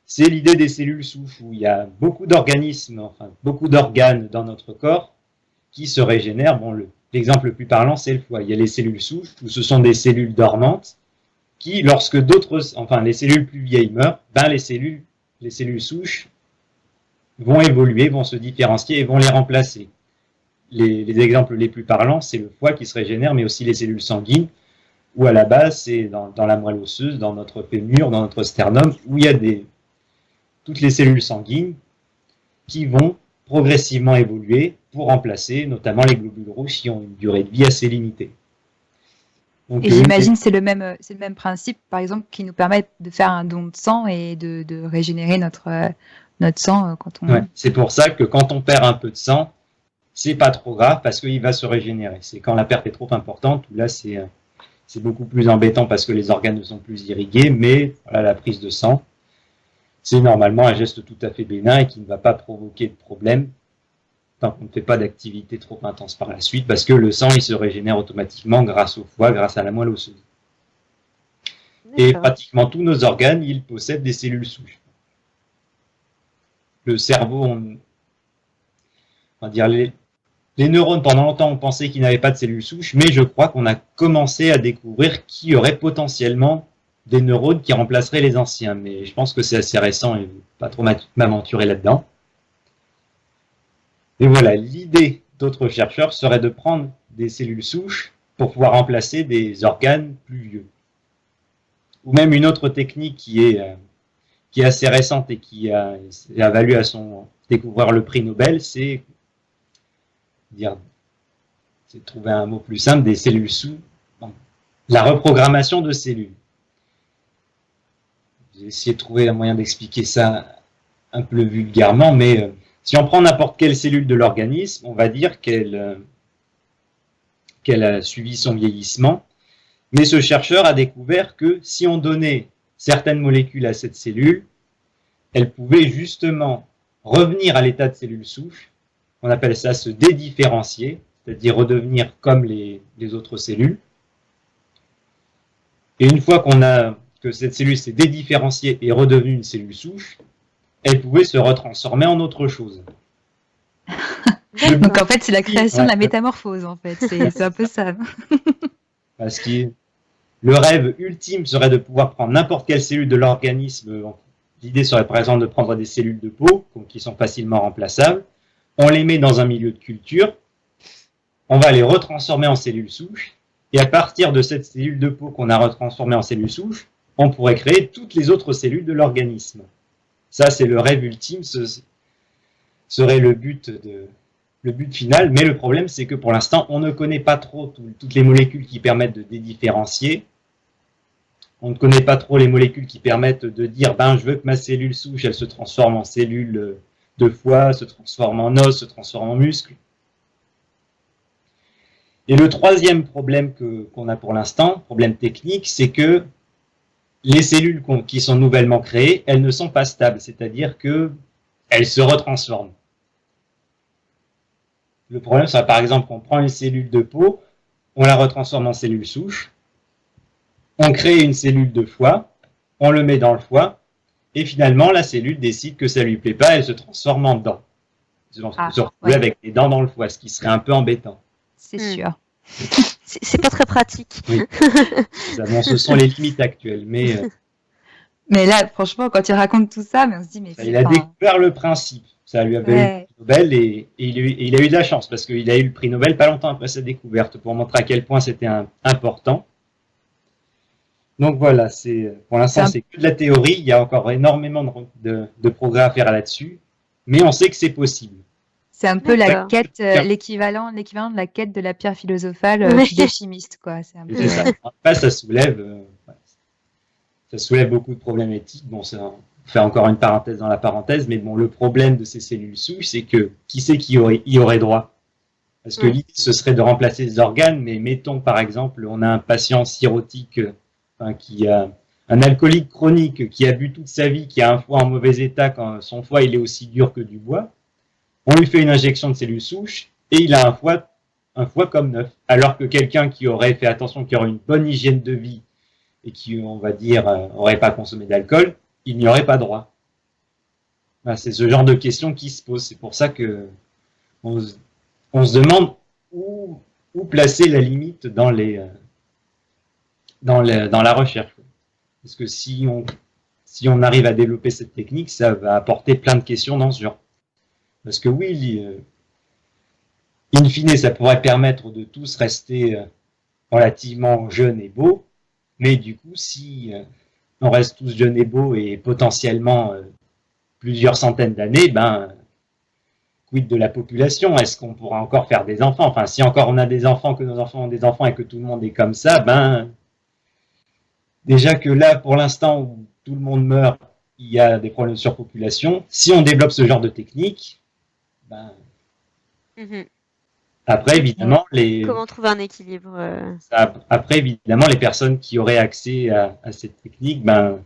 C'est l'idée des cellules souches où il y a beaucoup d'organismes, enfin beaucoup d'organes dans notre corps qui se régénèrent. Bon, l'exemple le plus parlant, c'est le foie. Il y a les cellules souches où ce sont des cellules dormantes qui, lorsque les cellules plus vieilles meurent, les cellules souches vont évoluer, vont se différencier et vont les remplacer. Les exemples les plus parlants, c'est le foie qui se régénère, mais aussi les cellules sanguines, où à la base, c'est dans la moelle osseuse, dans notre fémur, dans notre sternum, où il y a toutes les cellules sanguines qui vont progressivement évoluer pour remplacer notamment les globules rouges qui ont une durée de vie assez limitée. Donc, et j'imagine c'est le même principe, par exemple, qui nous permet de faire un don de sang et de régénérer notre sang quand on... Ouais, c'est pour ça que quand on perd un peu de sang, c'est pas trop grave parce qu'il va se régénérer. C'est quand la perte est trop importante où là c'est beaucoup plus embêtant parce que les organes ne sont plus irrigués, mais voilà, la prise de sang, c'est normalement un geste tout à fait bénin et qui ne va pas provoquer de problème tant qu'on ne fait pas d'activité trop intense par la suite, parce que le sang il se régénère automatiquement grâce au foie, grâce à la moelle osseuse. Et pratiquement tous nos organes, ils possèdent des cellules souches. Le cerveau, on va dire les neurones, pendant longtemps, on pensait qu'ils n'avaient pas de cellules souches, mais je crois qu'on a commencé à découvrir qu'il y aurait potentiellement des neurones qui remplaceraient les anciens. Mais je pense que c'est assez récent et je ne vais pas trop m'aventurer là-dedans. Et voilà, l'idée d'autres chercheurs serait de prendre des cellules souches pour pouvoir remplacer des organes plus vieux. Ou même une autre technique qui est assez récente et qui a valu à son découvreur le prix Nobel, c'est trouver un mot plus simple, des cellules souches, la reprogrammation de cellules. J'ai essayé de trouver un moyen d'expliquer ça un peu vulgairement, mais si on prend n'importe quelle cellule de l'organisme, on va dire qu'elle a suivi son vieillissement, mais ce chercheur a découvert que si on donnait certaines molécules à cette cellule, elle pouvait justement revenir à l'état de cellule souche. On appelle ça se dédifférencier, c'est-à-dire redevenir comme les autres cellules. Et une fois que cette cellule s'est dédifférenciée et redevenue une cellule souche, elle pouvait se retransformer en autre chose. Donc en fait, c'est la création de la métamorphose, en fait. C'est un peu ça. Parce que le rêve ultime serait de pouvoir prendre n'importe quelle cellule de l'organisme. L'idée serait par exemple de prendre des cellules de peau, qui sont facilement remplaçables. On les met dans un milieu de culture. On va les retransformer en cellules souches. Et à partir de cette cellule de peau qu'on a retransformée en cellule souche, on pourrait créer toutes les autres cellules de l'organisme. Ça, c'est le rêve ultime, ce serait le but final. Mais le problème, c'est que pour l'instant, on ne connaît pas trop toutes les molécules qui permettent de dédifférencier. On ne connaît pas trop les molécules qui permettent de dire je veux que ma cellule souche, elle se transforme en cellule de foie, se transforme en os, se transforme en muscle. Et le troisième problème qu'on a pour l'instant, problème technique, c'est que les cellules qui sont nouvellement créées, elles ne sont pas stables, c'est-à-dire qu'elles se retransforment. Le problème, c'est par exemple qu'on prend une cellule de peau, on la retransforme en cellule souche, on crée une cellule de foie, on le met dans le foie, et finalement, la cellule décide que ça ne lui plaît pas, elle se transforme en dent. On se retrouve avec des dents dans le foie, ce qui serait un peu embêtant. C'est sûr. C'est pas très pratique. Oui. Bon, ce sont les limites actuelles, mais là, franchement, quand il raconte tout ça, on se dit, mais il a découvert le principe. Ça lui a valu le prix Nobel et il a eu de la chance parce qu'il a eu le prix Nobel pas longtemps après sa découverte pour montrer à quel point c'était important. Donc voilà, pour l'instant, c'est que de la théorie. Il y a encore énormément de progrès à faire là-dessus, mais on sait que c'est possible. C'est un peu la quête, l'équivalent de la quête de la pierre philosophale des chimistes, quoi. C'est un peu... Après, ça soulève beaucoup de problématiques éthiques. Bon, ça fait encore une parenthèse dans la parenthèse, mais bon, le problème de ces cellules souches, c'est que qui c'est qui y aurait droit? Parce que l'idée, ce serait de remplacer les organes, mais mettons par exemple, on a un patient cirrhotique qui a un alcoolique chronique qui a bu toute sa vie, qui a un foie en mauvais état, quand son foie il est aussi dur que du bois. On lui fait une injection de cellules souches et il a un foie comme neuf. Alors que quelqu'un qui aurait fait attention, qui aurait une bonne hygiène de vie et qui, on va dire, n'aurait pas consommé d'alcool, il n'y aurait pas droit. Voilà, c'est ce genre de questions qui se posent. C'est pour ça que on se demande où placer la limite dans la recherche. Parce que si on arrive à développer cette technique, ça va apporter plein de questions dans ce genre. Parce que oui, in fine, ça pourrait permettre de tous rester relativement jeunes et beaux, mais du coup, si on reste tous jeunes et beaux et potentiellement plusieurs centaines d'années, quid de la population? Est-ce qu'on pourra encore faire des enfants? Enfin, si encore on a des enfants, que nos enfants ont des enfants et que tout le monde est comme ça, déjà que là, pour l'instant où tout le monde meurt, il y a des problèmes de surpopulation. Si on développe ce genre de technique, Après, évidemment, Comment trouver un équilibre après, évidemment, les personnes qui auraient accès à cette technique, ben,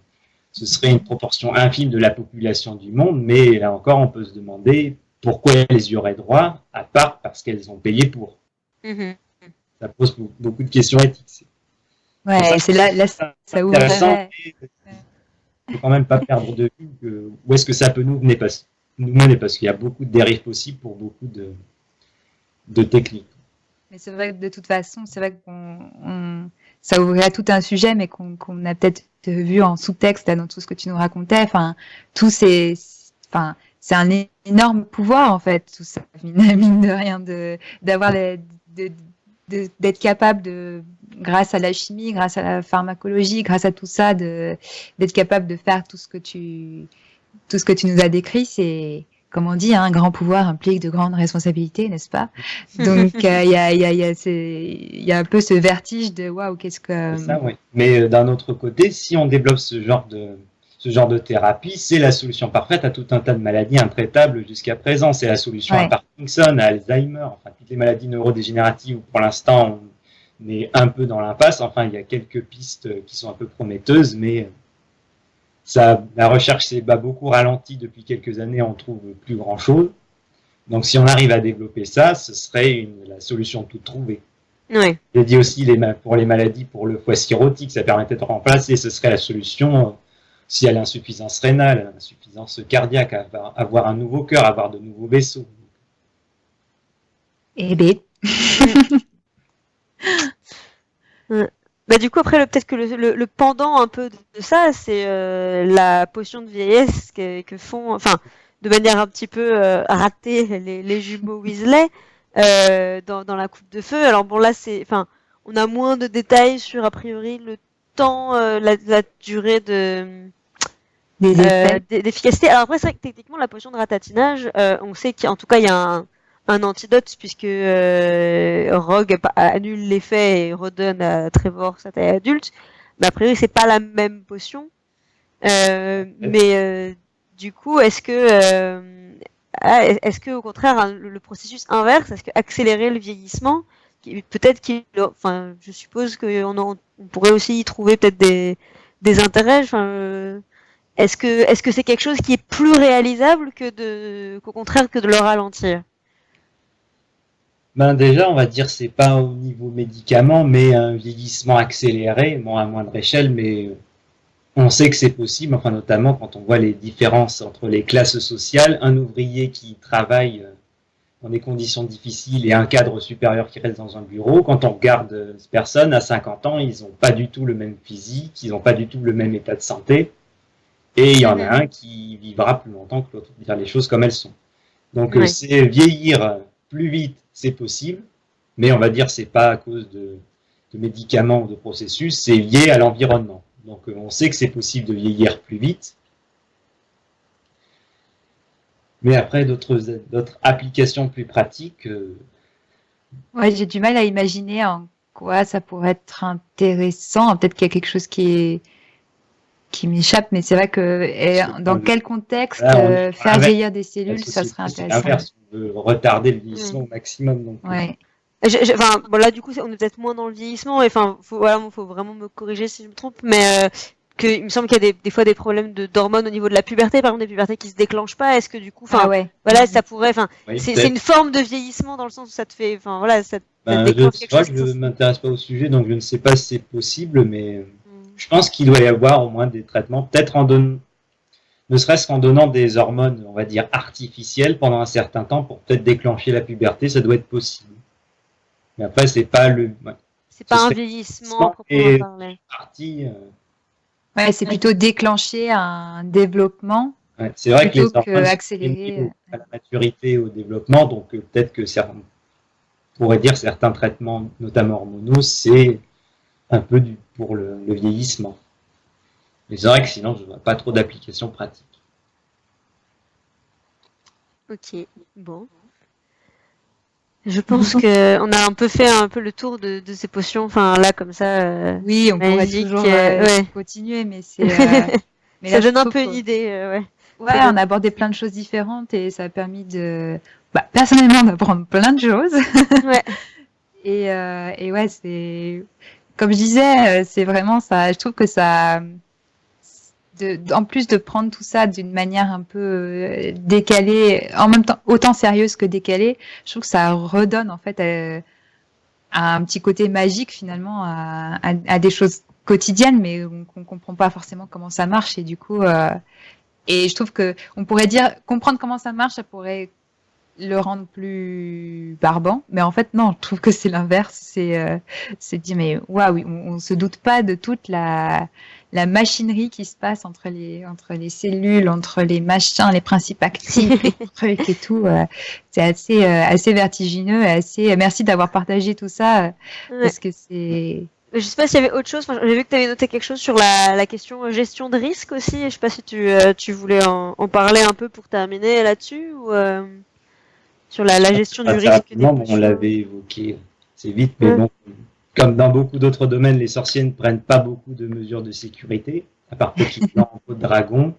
ce serait une proportion infime de la population du monde, mais là encore, on peut se demander pourquoi elles y auraient droit, à part parce qu'elles ont payé pour. Mhm. Ça pose beaucoup de questions éthiques. Ouais, c'est là, ça intéressant, ouvrirait. il faut quand même pas perdre de vue où est-ce que ça peut nous mener, parce qu'il y a beaucoup de dérives possibles pour beaucoup de techniques. Mais c'est vrai que de toute façon, c'est vrai ça ouvrirait tout un sujet, mais qu'on a peut-être vu en sous-texte là, dans tout ce que tu nous racontais. Enfin, c'est un énorme pouvoir en fait, tout ça, mine de rien, d'avoir d'être capable grâce à la chimie, grâce à la pharmacologie, grâce à tout ça, d'être capable de faire tout ce que tu nous as décrit. C'est, comme on dit, un grand pouvoir implique de grandes responsabilités, n'est-ce pas? Donc, il y a un peu ce vertige de waouh, qu'est-ce que. C'est ça, oui. Mais d'un autre côté, si on développe ce genre de thérapie, c'est la solution parfaite à tout un tas de maladies intraitables jusqu'à présent. C'est la solution à Parkinson, à Alzheimer, enfin toutes les maladies neurodégénératives où pour l'instant on est un peu dans l'impasse. Enfin, il y a quelques pistes qui sont un peu prometteuses, mais la recherche s'est beaucoup ralentie depuis quelques années, on trouve plus grand-chose. Donc si on arrive à développer ça, ce serait la solution toute trouvée. Oui. J'ai dit aussi pour les maladies, pour le foie cirrhotique, ça permettait de remplacer, ce serait la solution s'il y a l'insuffisance rénale, l'insuffisance cardiaque, avoir un nouveau cœur, avoir de nouveaux vaisseaux. Eh bien. Bah, du coup, après, peut-être que le pendant un peu de ça, c'est la potion de vieillesse que font, enfin, de manière un petit peu ratée, les jumeaux Weasley dans la coupe de feu. Alors bon, là, on a moins de détails sur, a priori, le temps, la durée d'efficacité. Alors après, c'est vrai que techniquement, la potion de ratatinage, on sait qu'en tout cas, il y a un antidote puisque Rogue annule l'effet et redonne à Trevor sa taille adulte. Mais a priori, c'est pas la même potion. Mais du coup, est-ce que au contraire, le processus inverse, est-ce que accélérer le vieillissement, peut-être enfin, je suppose qu'on pourrait aussi y trouver peut-être des intérêts. Enfin, est-ce que c'est quelque chose qui est plus réalisable qu'au contraire que de le ralentir? Ben déjà, on va dire c'est pas au niveau médicament, mais un vieillissement accéléré, bon à moindre échelle, mais on sait que c'est possible, enfin notamment quand on voit les différences entre les classes sociales, un ouvrier qui travaille dans des conditions difficiles et un cadre supérieur qui reste dans un bureau, quand on regarde ces personnes à 50 ans, ils n'ont pas du tout le même physique, ils n'ont pas du tout le même état de santé, et il y en a un qui vivra plus longtemps que l'autre, dire les choses comme elles sont. Donc c'est vieillir plus vite, c'est possible, mais on va dire c'est pas à cause de médicaments ou de processus, c'est lié à l'environnement. Donc on sait que c'est possible de vieillir plus vite. Mais après, d'autres applications plus pratiques. Ouais, j'ai du mal à imaginer en quoi ça pourrait être intéressant. Peut-être qu'il y a quelque chose qui m'échappe, mais c'est vrai que dans quel contexte faire vieillir des cellules, ça serait intéressant. L'inverse, on veut retarder le vieillissement au maximum. Donc, ouais. Enfin, bon, là, du coup, on est peut-être moins dans le vieillissement. Enfin, faut vraiment me corriger si je me trompe, mais il me semble qu'il y a des fois des problèmes d'hormones au niveau de la puberté, par exemple des pubertés qui se déclenchent pas. Est-ce que du coup, voilà, ça pourrait, c'est une forme de vieillissement dans le sens où ça te fait, ça déclenche quelque chose. Je ne m'intéresse pas au sujet, donc je ne sais pas si c'est possible, mais je pense qu'il doit y avoir au moins des traitements, peut-être ne serait-ce qu'en donnant des hormones, on va dire artificielles pendant un certain temps pour peut-être déclencher la puberté, ça doit être possible. Mais après, c'est pas c'est pas un vieillissement proprement parlé. Ouais, c'est plutôt déclencher un développement. Ouais, c'est vrai que les hormones accélérer à la maturité, au développement, donc peut-être que on pourrait dire certains traitements, notamment hormonaux, c'est un peu pour le vieillissement. Mais c'est vrai que sinon, je ne vois pas trop d'applications pratiques. Ok, bon. Je pense qu'on a un peu fait le tour de ces potions, enfin là comme ça. Oui, on pourrait toujours continuer, mais c'est. Mais ça donne un peu une idée, Ouais, on a abordé plein de choses différentes et ça a permis de personnellement d'apprendre plein de choses. Ouais. Et ouais, c'est comme je disais, c'est vraiment ça. Je trouve que ça, en plus de prendre tout ça d'une manière un peu décalée, en même temps autant sérieuse que décalée, je trouve que ça redonne en fait un petit côté magique finalement à des choses quotidiennes, mais qu'on comprend pas forcément comment ça marche. Et du coup, et je trouve que on pourrait dire comprendre comment ça marche, ça pourrait le rendre plus barbant, mais en fait non, je trouve que c'est l'inverse. C'est dire mais waouh, on se doute pas de toute la machinerie qui se passe entre les cellules, entre les machins, les principes actifs, les trucs et tout. C'est assez vertigineux, et assez. Merci d'avoir partagé tout ça parce que c'est. Je sais pas s'il y avait autre chose. Enfin, j'ai vu que tu avais noté quelque chose sur la question gestion de risque aussi. Je sais pas si tu voulais en parler un peu pour terminer là-dessus ou sur la gestion du Assez risque des rapidement, on potions. l'avait évoqué assez vite, mais bon, comme dans beaucoup d'autres domaines, les sorciers ne prennent pas beaucoup de mesures de sécurité, à part Petit Blanc en peau de dragon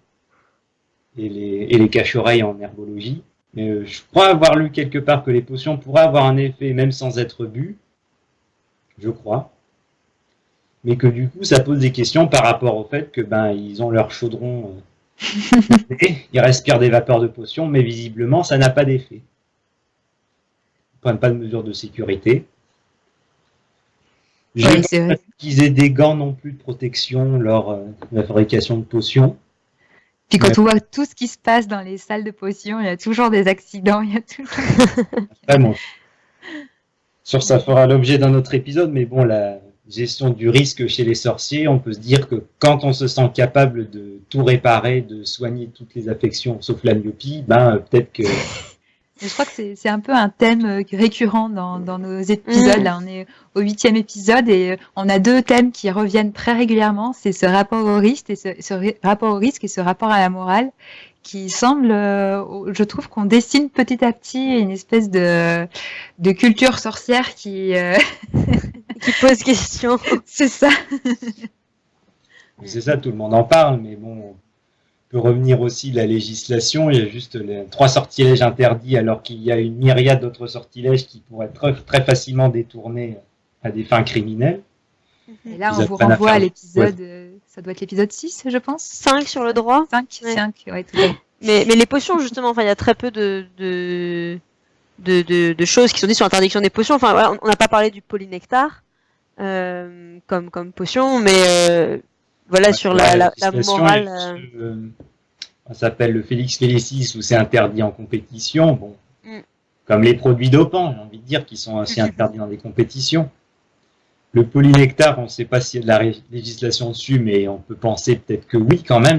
et les cache-oreilles en herbologie. Mais je crois avoir lu quelque part que les potions pourraient avoir un effet même sans être bu, je crois. Mais que du coup, ça pose des questions par rapport au fait que ils ont leur chaudron, ils respirent des vapeurs de potions, mais visiblement, ça n'a pas d'effet. Ils prennent pas de mesures de sécurité. Je Oui, ne c'est pense vrai. pas qu'ils aient des gants non plus de protection lors de la fabrication de potions. Puis quand Ouais. on voit tout ce qui se passe dans les salles de potions, il y a toujours des accidents, il y a toujours. Vraiment. Ça fera l'objet d'un autre épisode, mais bon, la gestion du risque chez les sorciers, on peut se dire que quand on se sent capable de tout réparer, de soigner toutes les affections, sauf la myopie, peut-être que Je crois que c'est un peu un thème récurrent dans nos épisodes. Là, on est au 8e épisode et on a 2 thèmes qui reviennent très régulièrement. C'est ce rapport au risque et ce rapport au risque et ce rapport à la morale qui semble, je trouve qu'on dessine petit à petit une espèce de culture sorcière qui pose question. c'est ça. c'est ça, tout le monde en parle, mais bon, on peut revenir aussi la législation. Il y a juste les 3 sortilèges interdits, alors qu'il y a une myriade d'autres sortilèges qui pourraient être très facilement détournés à des fins criminelles. Et là, Ils on vous apprennent à renvoie à faire- l'épisode, ça doit être l'épisode 6, je pense. 5 sur le droit. 5, Ouais. 5, ouais, tout à fait. Mais les potions, justement, enfin, il y a très peu de choses qui sont dites sur l'interdiction des potions. Enfin, voilà, on n'a pas parlé du polynectar comme potion, mais voilà, sur la législation, morale. ça s'appelle le Félix Félicis, où c'est interdit en compétition. Bon, Mm. comme les produits dopants, j'ai envie de dire, qui sont aussi interdits dans des compétitions. Le polynectar, on ne sait pas s'il y a de la législation dessus, mais on peut penser peut-être que oui, quand même.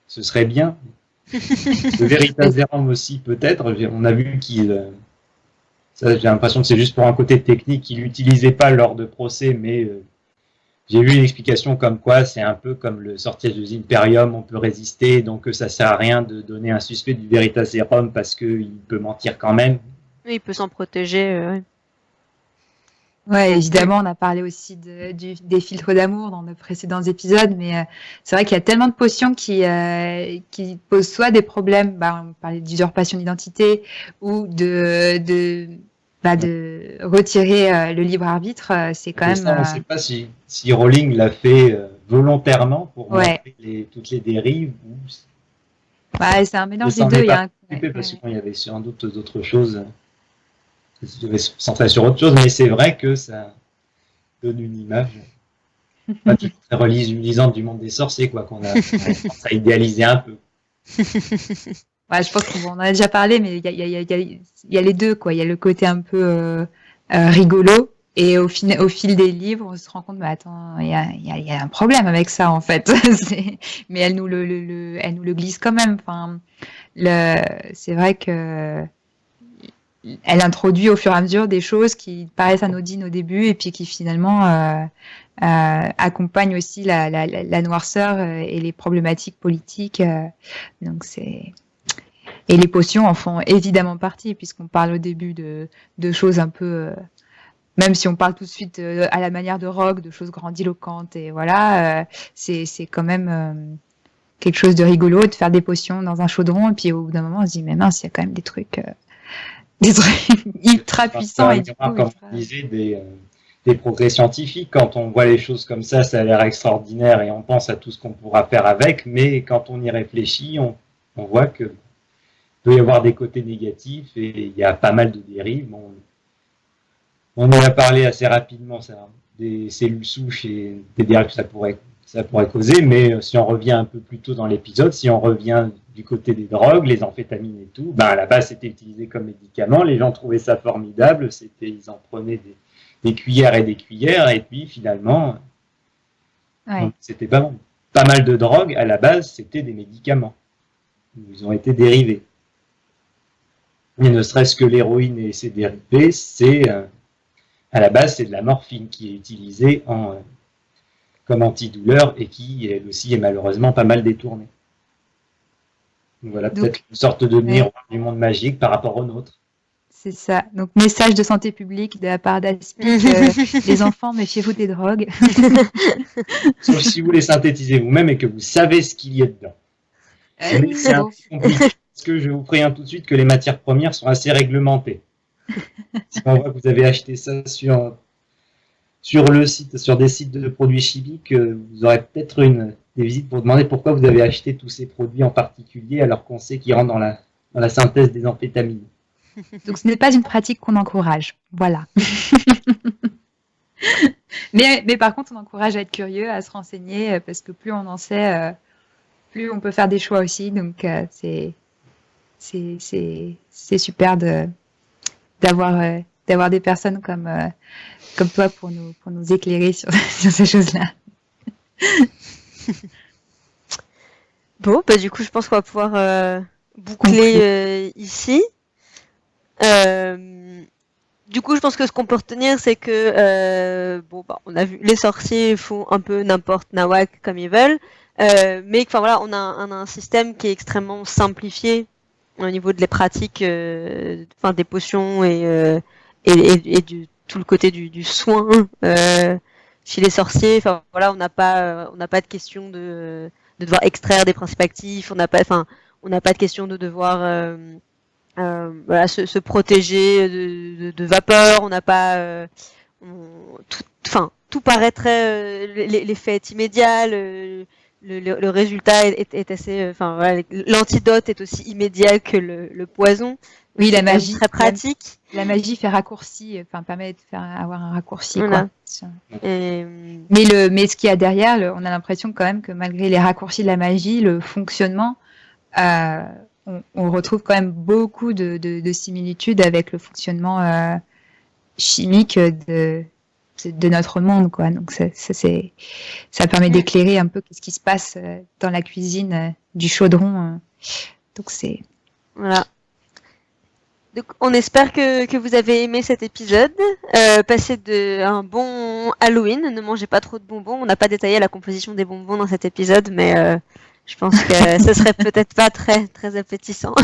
Ce serait bien. Le Veritaserum aussi, peut-être. On a vu qu'il... Ça, j'ai l'impression que c'est juste pour un côté technique qu'il l'utilisait pas lors de procès, mais j'ai vu une explication comme quoi c'est un peu comme le sortilège de Imperium, on peut résister, donc ça sert à rien de donner un suspect du Veritaserum parce qu'il peut mentir quand même. Oui, il peut s'en protéger. Ouais. Ouais, évidemment, on a parlé aussi des filtres d'amour dans nos précédents épisodes, mais c'est vrai qu'il y a tellement de potions qui posent soit des problèmes, on parlait d'usurpation d'identité, ou de retirer le libre arbitre, c'est quand Et même. ça, on ne sait pas si Rowling l'a fait volontairement pour Ouais. montrer toutes les dérives ou Ouais, c'est un mélange des s'en deux. est Il y a pas un... occupé parce qu'il y avait sans doute d'autres choses. Je devais se centrer sur autre chose, mais c'est vrai que ça donne une image pas tout à fait reluisante du monde des sorciers, quoi, qu'on a tendance à idéaliser un peu. Ouais, je pense qu'on en a déjà parlé, mais il y a les deux, quoi. Il y a le côté un peu rigolo, et au fil des livres, on se rend compte, mais attends, il y a un problème avec ça, en fait. Mais elle nous le glisse quand même. Enfin, c'est vrai que elle introduit au fur et à mesure des choses qui paraissent anodines au début et puis qui finalement accompagnent aussi la noirceur et les problématiques politiques. Donc et les potions en font évidemment partie puisqu'on parle au début de choses un peu même si on parle tout de suite à la manière de Rogue, de choses grandiloquentes et voilà, c'est quand même quelque chose de rigolo de faire des potions dans un chaudron, et puis au bout d'un moment on se dit mais mince, il y a quand même des trucs ultra puissants et du coup comme on disait des progrès scientifiques. Quand on voit les choses comme ça a l'air extraordinaire et on pense à tout ce qu'on pourra faire avec, mais quand on y réfléchit, on voit que peut y avoir des côtés négatifs et il y a pas mal de dérives. On en a parlé assez rapidement, ça, des cellules souches et des dérives que ça pourrait causer, mais si on revient un peu plus tôt dans l'épisode, si on revient du côté des drogues, les amphétamines et tout, à la base c'était utilisé comme médicament, les gens trouvaient ça formidable, ils en prenaient des cuillères et des cuillères, et puis finalement, c'était pas mal de drogues, à la base c'était des médicaments. Ils ont été dérivés. Et ne serait-ce que l'héroïne et ses dérivés, à la base, c'est de la morphine qui est utilisée comme antidouleur et qui, elle aussi, est malheureusement pas mal détournée. Donc voilà, peut-être une sorte de miroir du monde magique par rapport au nôtre. C'est ça. Donc, message de santé publique de la part d'Aspic. Les enfants, méfiez-vous des drogues. Sauf si vous les synthétisez vous-même et que vous savez ce qu'il y a dedans. C'est un peu compliqué. Parce que je vous préviens tout de suite que les matières premières sont assez réglementées. Si on voit que vous avez acheté ça sur le site, sur des sites de produits chimiques, vous aurez peut-être des visites pour demander pourquoi vous avez acheté tous ces produits en particulier alors qu'on sait qu'ils rentrent dans la synthèse des amphétamines. Donc ce n'est pas une pratique qu'on encourage. Voilà. mais par contre, on encourage à être curieux, à se renseigner, parce que plus on en sait, plus on peut faire des choix aussi. Donc c'est super d'avoir des personnes comme toi pour nous éclairer sur ces choses-là. Bon, du coup, je pense qu'on va pouvoir boucler ici. Du coup, je pense que ce qu'on peut retenir, c'est que on a vu les sorciers font un peu n'importe nawak comme ils veulent, mais voilà, on a un système qui est extrêmement simplifié au niveau de les pratiques, des potions et tout le côté du soin chez les sorciers. Enfin voilà, on n'a pas de question de devoir extraire des principes actifs. On n'a pas de question de devoir se protéger de vapeur. On n'a pas tout paraît très l'effet est immédiat. Le résultat est assez, l'antidote est aussi immédiat que le poison. Oui, la magie très pratique. La magie fait raccourci, permet de avoir un raccourci, voilà. Quoi. Mais ce qu'il y a derrière, on a l'impression quand même que malgré les raccourcis de la magie, le fonctionnement, on retrouve quand même beaucoup de similitudes avec le fonctionnement chimique de notre monde, quoi. Donc ça permet d'éclairer un peu ce qui se passe dans la cuisine du chaudron. Donc c'est voilà. Donc on espère que vous avez aimé cet épisode. Passez un bon Halloween. Ne mangez pas trop de bonbons. On n'a pas détaillé la composition des bonbons dans cet épisode, mais je pense que ce serait peut-être pas très très appétissant.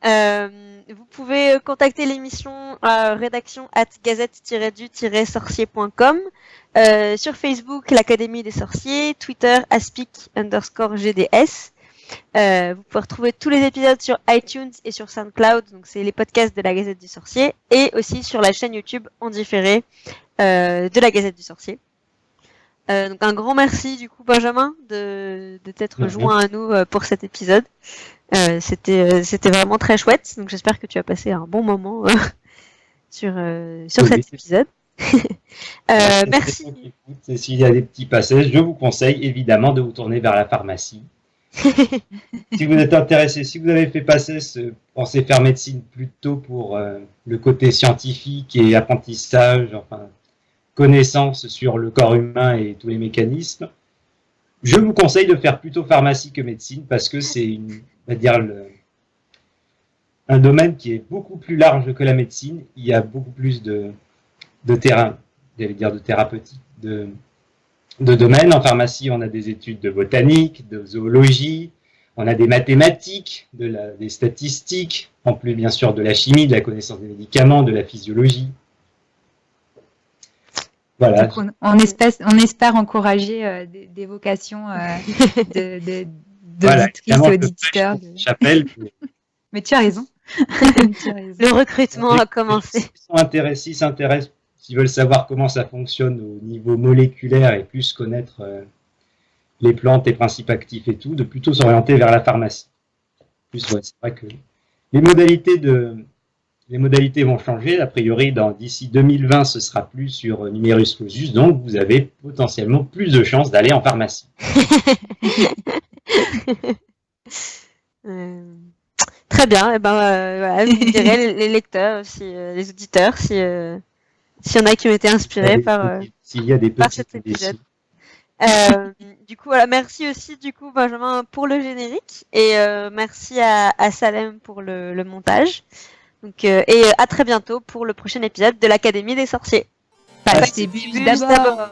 Vous pouvez contacter l'émission à rédaction@gazette-du-sorcier.com, sur Facebook l'Académie des Sorciers, Twitter aspic_GDS. Vous pouvez retrouver tous les épisodes sur iTunes et sur SoundCloud, donc c'est les podcasts de la Gazette du Sorcier, et aussi sur la chaîne YouTube en différé de la Gazette du Sorcier. Donc un grand merci du coup Benjamin de t'être joint à nous pour cet épisode. C'était vraiment très chouette, donc j'espère que tu as passé un bon moment sur cet épisode. Merci. S'il y a des petits passages, je vous conseille évidemment de vous tourner vers la pharmacie. Si vous êtes intéressé, si vous avez fait passer pensez faire médecine plutôt pour le côté scientifique et apprentissage, connaissance sur le corps humain et tous les mécanismes, je vous conseille de faire plutôt pharmacie que médecine parce que c'est un domaine qui est beaucoup plus large que la médecine. Il y a beaucoup plus de terrain, de thérapeutique, de domaines. En pharmacie, on a des études de botanique, de zoologie, on a des mathématiques, des statistiques, en plus bien sûr de la chimie, de la connaissance des médicaments, de la physiologie. Voilà. Donc on espère encourager des vocations Voilà, d'auditrices évidemment et que auditeurs. je chapelle. Mais tu as raison. Tu as raison. Le recrutement a commencé. S'ils s'intéressent, s'ils veulent savoir comment ça fonctionne au niveau moléculaire et plus connaître les plantes, les principes actifs et tout, de plutôt s'orienter vers la pharmacie. Plus, ouais, c'est vrai que les modalités vont changer. A priori, d'ici 2020, ce sera plus sur numerus clausus, donc vous avez potentiellement plus de chances d'aller en pharmacie. Très bien. Et ben, voilà, vous me direz les lecteurs, les auditeurs, s'il y en a qui ont été inspirés s'il y a des par petits cet épisode. indécis. Du coup, voilà, merci aussi Benjamin pour le générique et merci à Salem pour le montage. Donc, et à très bientôt pour le prochain épisode de l'Académie des sorciers. Passez bus d'abord.